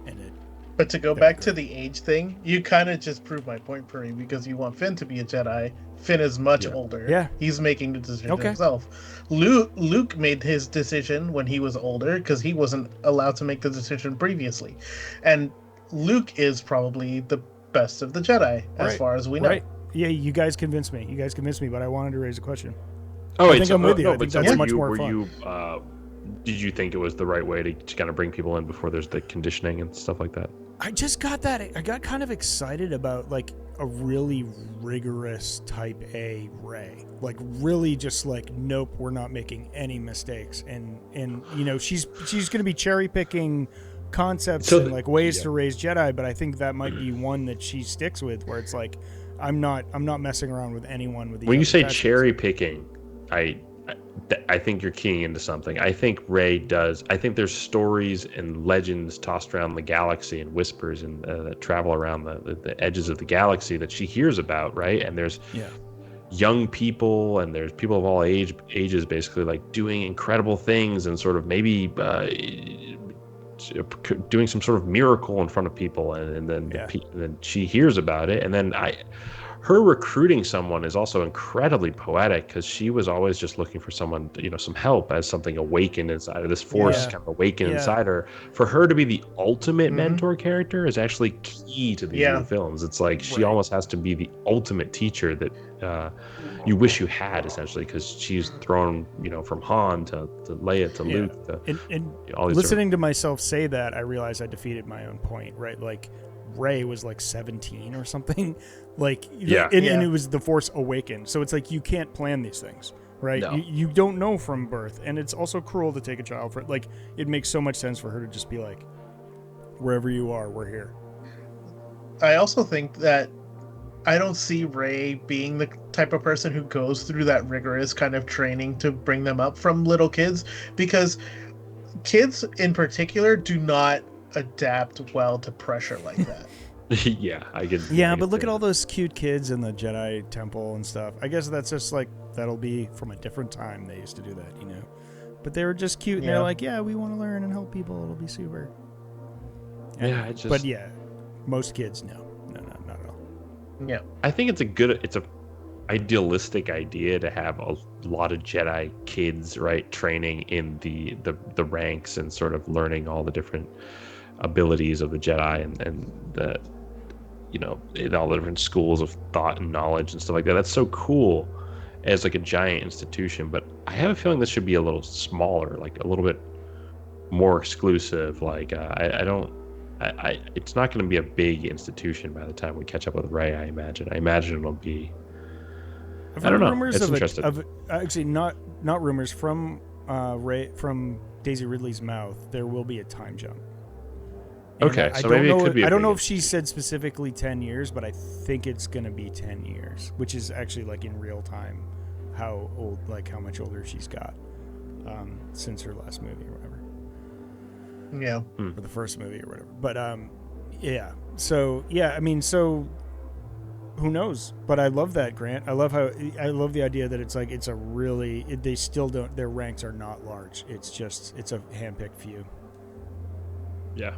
Speaker 3: And it.
Speaker 2: But to go back to the age thing, you kind of just proved my point, Puri, because you want Finn to be a Jedi. Finn is much older.
Speaker 3: Yeah.
Speaker 2: He's making the decision himself. Luke made his decision when he was older because he wasn't allowed to make the decision previously. And Luke is probably the best of the Jedi, as far as we know. Right.
Speaker 3: Yeah, you guys convinced me. But I wanted to raise a question.
Speaker 1: Oh,
Speaker 3: I think I'm with you. I think that's much more fun.
Speaker 1: Did you think it was the right way to kind of bring people in before there's the conditioning and stuff like that?
Speaker 3: I just got that. I got kind of excited about like a really rigorous Type A Rey, like really just like, nope, we're not making any mistakes, and she's going to be cherry picking concepts and like ways to raise Jedi, but I think that might be one that she sticks with, where it's like, I'm not messing around with anyone with these. When
Speaker 1: you say cherry picking, I think you're keying into something. I think Rey does. I think there's stories and legends tossed around the galaxy and whispers and that travel around the edges of the galaxy that she hears about, right? And there's young people, and there's people of all ages basically like doing incredible things, and sort of maybe doing some sort of miracle in front of people, and then she hears about it, and then her recruiting someone is also incredibly poetic, because she was always just looking for someone, some help, as something awakened inside of this force kind of awakened inside her. For her to be the ultimate mentor character is actually key to these new films. It's like she almost has to be the ultimate teacher that you wish you had, essentially, because she's thrown, from Han to Leia to Luke to all these
Speaker 3: listening to myself say that, I realized I defeated my own point, right? Like, Rey was like 17 or something, like, and it was the Force awakened. So it's like, you can't plan these things, right?
Speaker 1: No.
Speaker 3: You don't know from birth, and it's also cruel to take a child for it. Like, it makes so much sense for her to just be like, wherever you are, we're here.
Speaker 2: I also think that I don't see Rey being the type of person who goes through that rigorous kind of training to bring them up from little kids, because kids in particular do not adapt well to pressure like that.
Speaker 3: But look at all those cute kids in the Jedi Temple and stuff. I guess that's just like, that'll be from a different time. They used to do that, but they were just cute, and they're like, we want to learn and help people, it'll be super. But most kids, no, not at all.
Speaker 2: Yeah,
Speaker 1: I think it's a idealistic idea to have a lot of Jedi kids, right, training in the ranks and sort of learning all the different abilities of the Jedi and the, in all the different schools of thought and knowledge and stuff like that. That's so cool as like a giant institution, but I have a feeling this should be a little smaller, like a little bit more exclusive. Like it's not going to be a big institution by the time we catch up with Rey. I imagine it'll be. I don't know.
Speaker 3: Rumors
Speaker 1: it's
Speaker 3: of
Speaker 1: interesting.
Speaker 3: Actually, not rumors, from from Daisy Ridley's mouth, there will be a time jump.
Speaker 1: Okay, so maybe it could be.
Speaker 3: I don't know if she said specifically 10 years, but I think it's going to be 10 years, which is actually like in real time how much older she's got since her last movie or whatever.
Speaker 2: Yeah.
Speaker 3: Or the first movie or whatever. But So I mean, so who knows? But I love that, Grant. I love the idea that it's like they still don't, their ranks are not large. It's a handpicked few.
Speaker 1: Yeah.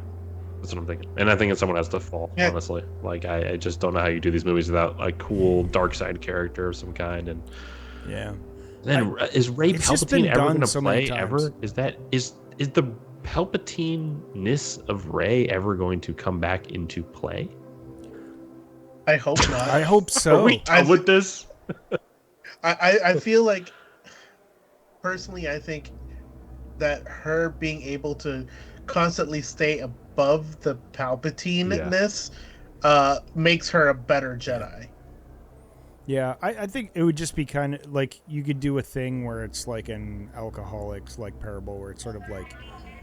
Speaker 1: That's what I'm thinking. And I think someone has to fall, honestly. Like, I just don't know how you do these movies without a cool dark side character of some kind. And then is Rey Palpatine ever going to play ever? Is the Palpatine-ness of Rey ever going to come back into play?
Speaker 2: I hope not.
Speaker 3: I hope so.
Speaker 1: Are we done with this?
Speaker 2: I feel like, personally, I think that her being able to constantly stay above the Palpatine-ness makes her a better Jedi.
Speaker 3: Yeah, I think it would just be kind of like, you could do a thing where it's like an alcoholics like parable, where it's sort of like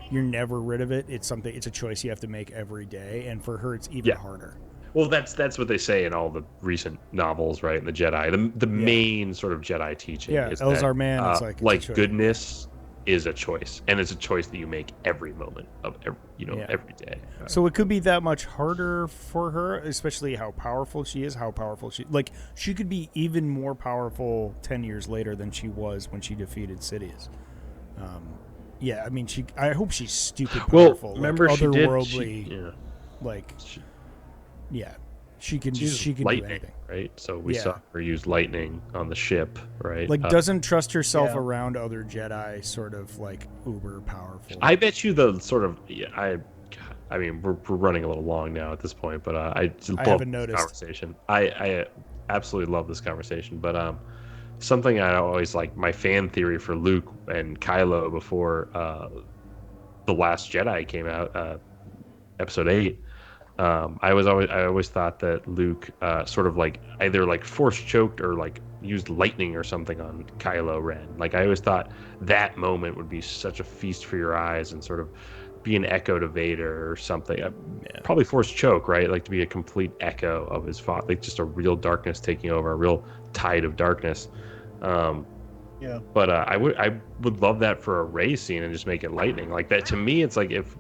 Speaker 3: you're never rid of it. It's a choice you have to make every day, and for her it's even harder.
Speaker 1: Well, that's what they say in all the recent novels, right? In the Jedi, the main sort of Jedi teaching is
Speaker 3: Elzar Mann, it's
Speaker 1: like goodness is a choice, and it's a choice that you make every moment of every day.
Speaker 3: So it could be that much harder for her, especially how powerful she is, she could be even more powerful 10 years later than she was when she defeated Sidious. I mean, I hope she's stupid powerful.
Speaker 1: Well, remember,
Speaker 3: otherworldly, she can
Speaker 1: lightning,
Speaker 3: do anything,
Speaker 1: right? So we saw her use lightning on the ship, right?
Speaker 3: Like, doesn't trust herself around other Jedi, sort of like uber powerful.
Speaker 1: I bet you the sort of I mean, we're running a little long now at this point, but I haven't noticed this conversation. I absolutely love this conversation, but something I always like, my fan theory for Luke and Kylo before The Last Jedi came out, episode 8. I always thought that Luke sort of like either like force choked or like used lightning or something on Kylo Ren. Like, I always thought that moment would be such a feast for your eyes and sort of be an echo to Vader or something. Probably force choke, right? Like, to be a complete echo of his father, like just a real darkness taking over, a real tide of darkness. But I would love that for a Rey scene and just make it lightning. Like, that to me, it's like if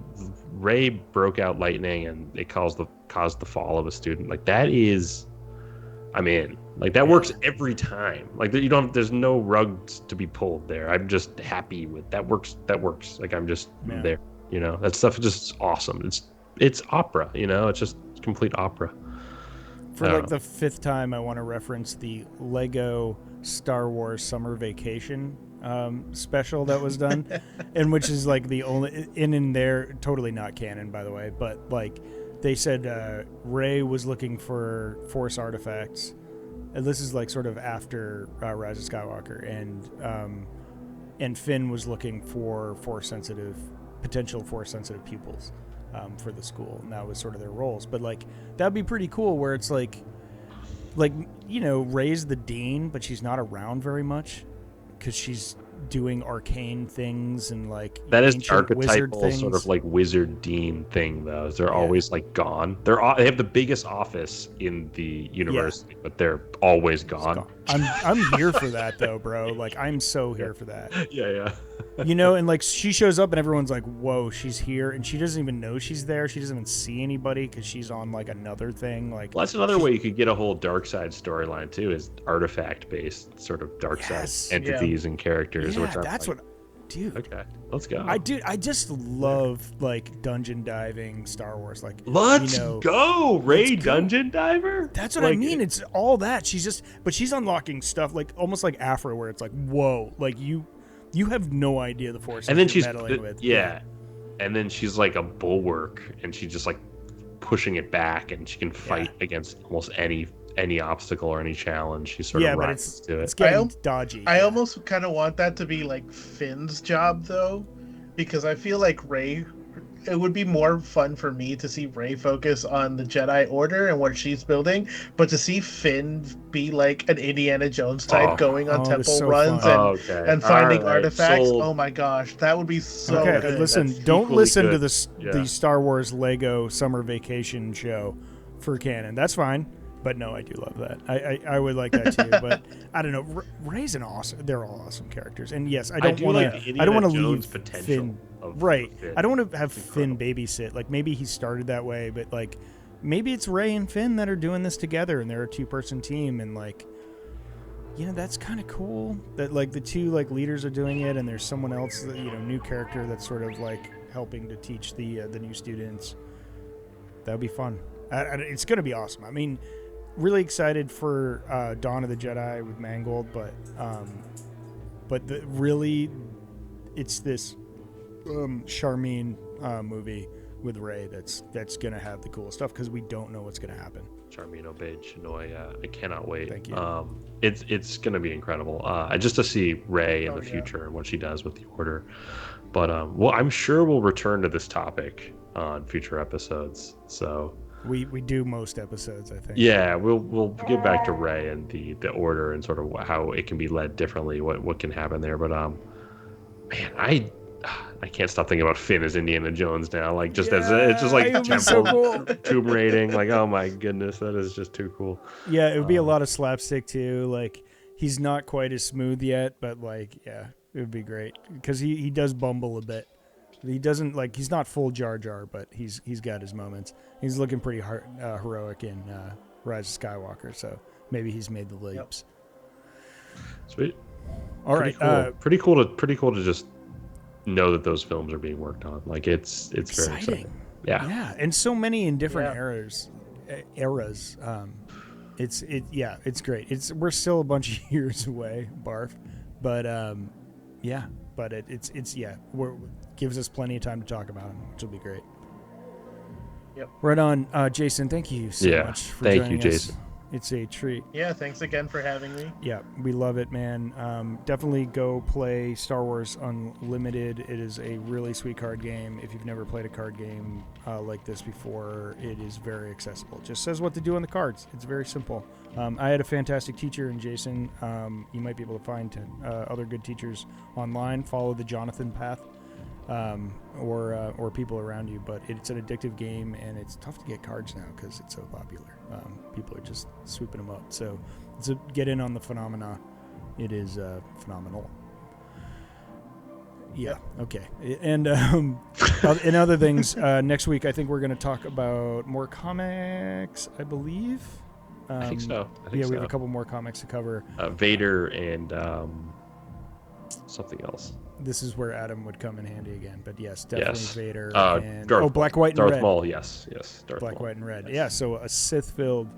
Speaker 1: Rey broke out lightning and it caused the fall of a student, like, that is, I'm in. Like, that works every time. Like, there's no rugs to be pulled there. I'm just happy with that. Works. Like, I'm just there. That stuff is just awesome. It's opera. It's just complete opera.
Speaker 3: For like the 5th time, I want to reference the Lego Star Wars Summer Vacation special that was done, and which is like the only in there, totally not canon, by the way, but like they said Rey was looking for Force artifacts, and this is like sort of after Rise of Skywalker, and Finn was looking for potential Force sensitive pupils. For the school, and that was sort of their roles. But like that'd be pretty cool, where it's like Rey's the dean, but she's not around very much because she's doing arcane things and like
Speaker 1: that is archetypal sort of like wizard dean thing though. They're always like gone. They have the biggest office in the university, but they're always gone.
Speaker 3: I'm here for that though, bro. Like I'm so here for that.
Speaker 1: Yeah.
Speaker 3: And like she shows up and everyone's like, whoa, she's here, and she doesn't even know she's there. She doesn't even see anybody because she's on like another thing. Like,
Speaker 1: well, that's another way you could get a whole dark side storyline too, is artifact based sort of dark side entities and characters.
Speaker 3: Yeah, that's what, dude.
Speaker 1: Okay, let's go.
Speaker 3: I just love like dungeon diving Star Wars. Like,
Speaker 1: let's go, Rey Dungeon Diver.
Speaker 3: That's what I mean. It's all that. But she's unlocking stuff like almost like Afro, where it's like, whoa, like you have no idea the Force.
Speaker 1: And then she's
Speaker 3: meddling with.
Speaker 1: And then she's like a bulwark, and she's just like pushing it back, and she can fight against almost any obstacle or any challenge. She sort of rises to it.
Speaker 3: It's getting dodgy.
Speaker 2: I almost kind of want that to be like Finn's job though, because I feel like Rey. It would be more fun for me to see Rey focus on the Jedi Order and what she's building, but to see Finn be like an Indiana Jones type going on temple runs and finding artifacts.
Speaker 1: Sold.
Speaker 2: Oh my gosh, that would be so good.
Speaker 3: Listen, don't listen to the Star Wars Lego Summer Vacation show for canon. That's fine. But no, I do love that. I would like that too. But I don't know. Rey's an awesome. They're all awesome characters. And yes, I don't want to leave Finn. Right. I don't want to have Finn babysit. Like maybe he started that way, but like maybe it's Rey and Finn that are doing this together, and they're a 2-person team, and like that's kind of cool. That like the two like leaders are doing it, and there's someone else, new character that's sort of like helping to teach the new students. That would be fun. It's gonna be awesome. I mean, really excited for Dawn of the Jedi with Mangold, but it's this Charmine movie with Rey that's gonna have the cool stuff, because we don't know what's gonna happen.
Speaker 1: Charmine Obeid Chinoy, I cannot wait.
Speaker 3: Thank you.
Speaker 1: It's gonna be incredible. Just to see Rey in the future and what she does with the Order. But I'm sure we'll return to this topic on future episodes. So.
Speaker 3: We do most episodes, I think.
Speaker 1: Yeah, we'll get back to Rey and the Order and sort of how it can be led differently, what can happen there. But man, I can't stop thinking about Finn as Indiana Jones now. Like it's just like temple
Speaker 3: so cool.
Speaker 1: tomb raiding. Like, oh my goodness, that is just too cool.
Speaker 3: Yeah, it would be a lot of slapstick too. Like he's not quite as smooth yet, but like it would be great because he does bumble a bit. He doesn't he's not full Jar Jar, but he's got his moments. He's looking pretty heroic in Rise of Skywalker, so maybe he's made the leaps.
Speaker 1: Yep. Sweet.
Speaker 3: All right.
Speaker 1: Pretty cool to just know that those films are being worked on. Like it's very exciting. Yeah,
Speaker 3: and so many in different eras. It's great. We're still a bunch of years away, barf, but gives us plenty of time to talk about them, which will be great.
Speaker 2: Yep.
Speaker 3: Right on, Jason. Thank you so much for joining us.
Speaker 1: Thank you, Jason.
Speaker 3: It's a treat.
Speaker 2: Yeah, thanks again for having me.
Speaker 3: Yeah, we love it, man. Definitely go play Star Wars Unlimited. It is a really sweet card game. If you've never played a card game like this before, it is very accessible. It just says what to do on the cards. It's very simple. I had a fantastic teacher in Jason. You might be able to find other good teachers online. Follow the Jonathan path. Or people around you, but it's an addictive game, and it's tough to get cards now because it's so popular. People are just swooping them up. So get in on the phenomena. It is phenomenal. Yeah. Okay. And and other things. Next week, I think we're going to talk about more comics. I believe.
Speaker 1: I think so.
Speaker 3: We have a couple more comics to cover.
Speaker 1: Vader and something else.
Speaker 3: this is where Adam would come in handy again. But yes, definitely
Speaker 1: Yes.
Speaker 3: Vader and Black, White, and
Speaker 1: Darth
Speaker 3: Red.
Speaker 1: Maul, yes, Darth
Speaker 3: Black,
Speaker 1: Maul.
Speaker 3: White, and Red.
Speaker 1: Yes.
Speaker 3: Yeah, so a Sith-filled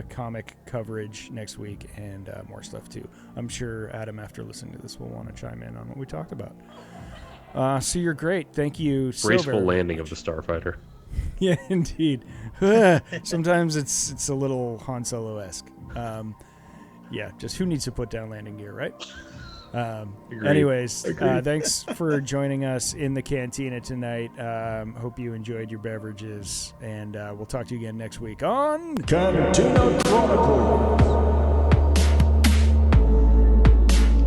Speaker 3: comic coverage next week and more stuff too. I'm sure Adam, after listening to this, will want to chime in on what we talked about. So you're great. Thank you so
Speaker 1: Graceful
Speaker 3: very
Speaker 1: landing
Speaker 3: much.
Speaker 1: of the starfighter.
Speaker 3: Yeah, indeed. Sometimes it's a little Han Solo-esque. Yeah, just who needs to put down landing gear, right? Anyways, thanks for joining us in the cantina tonight. Hope you enjoyed your beverages, and we'll talk to you again next week on
Speaker 5: Cantina Chronicles.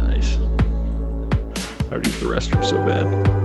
Speaker 1: Nice. I would use the restroom so bad.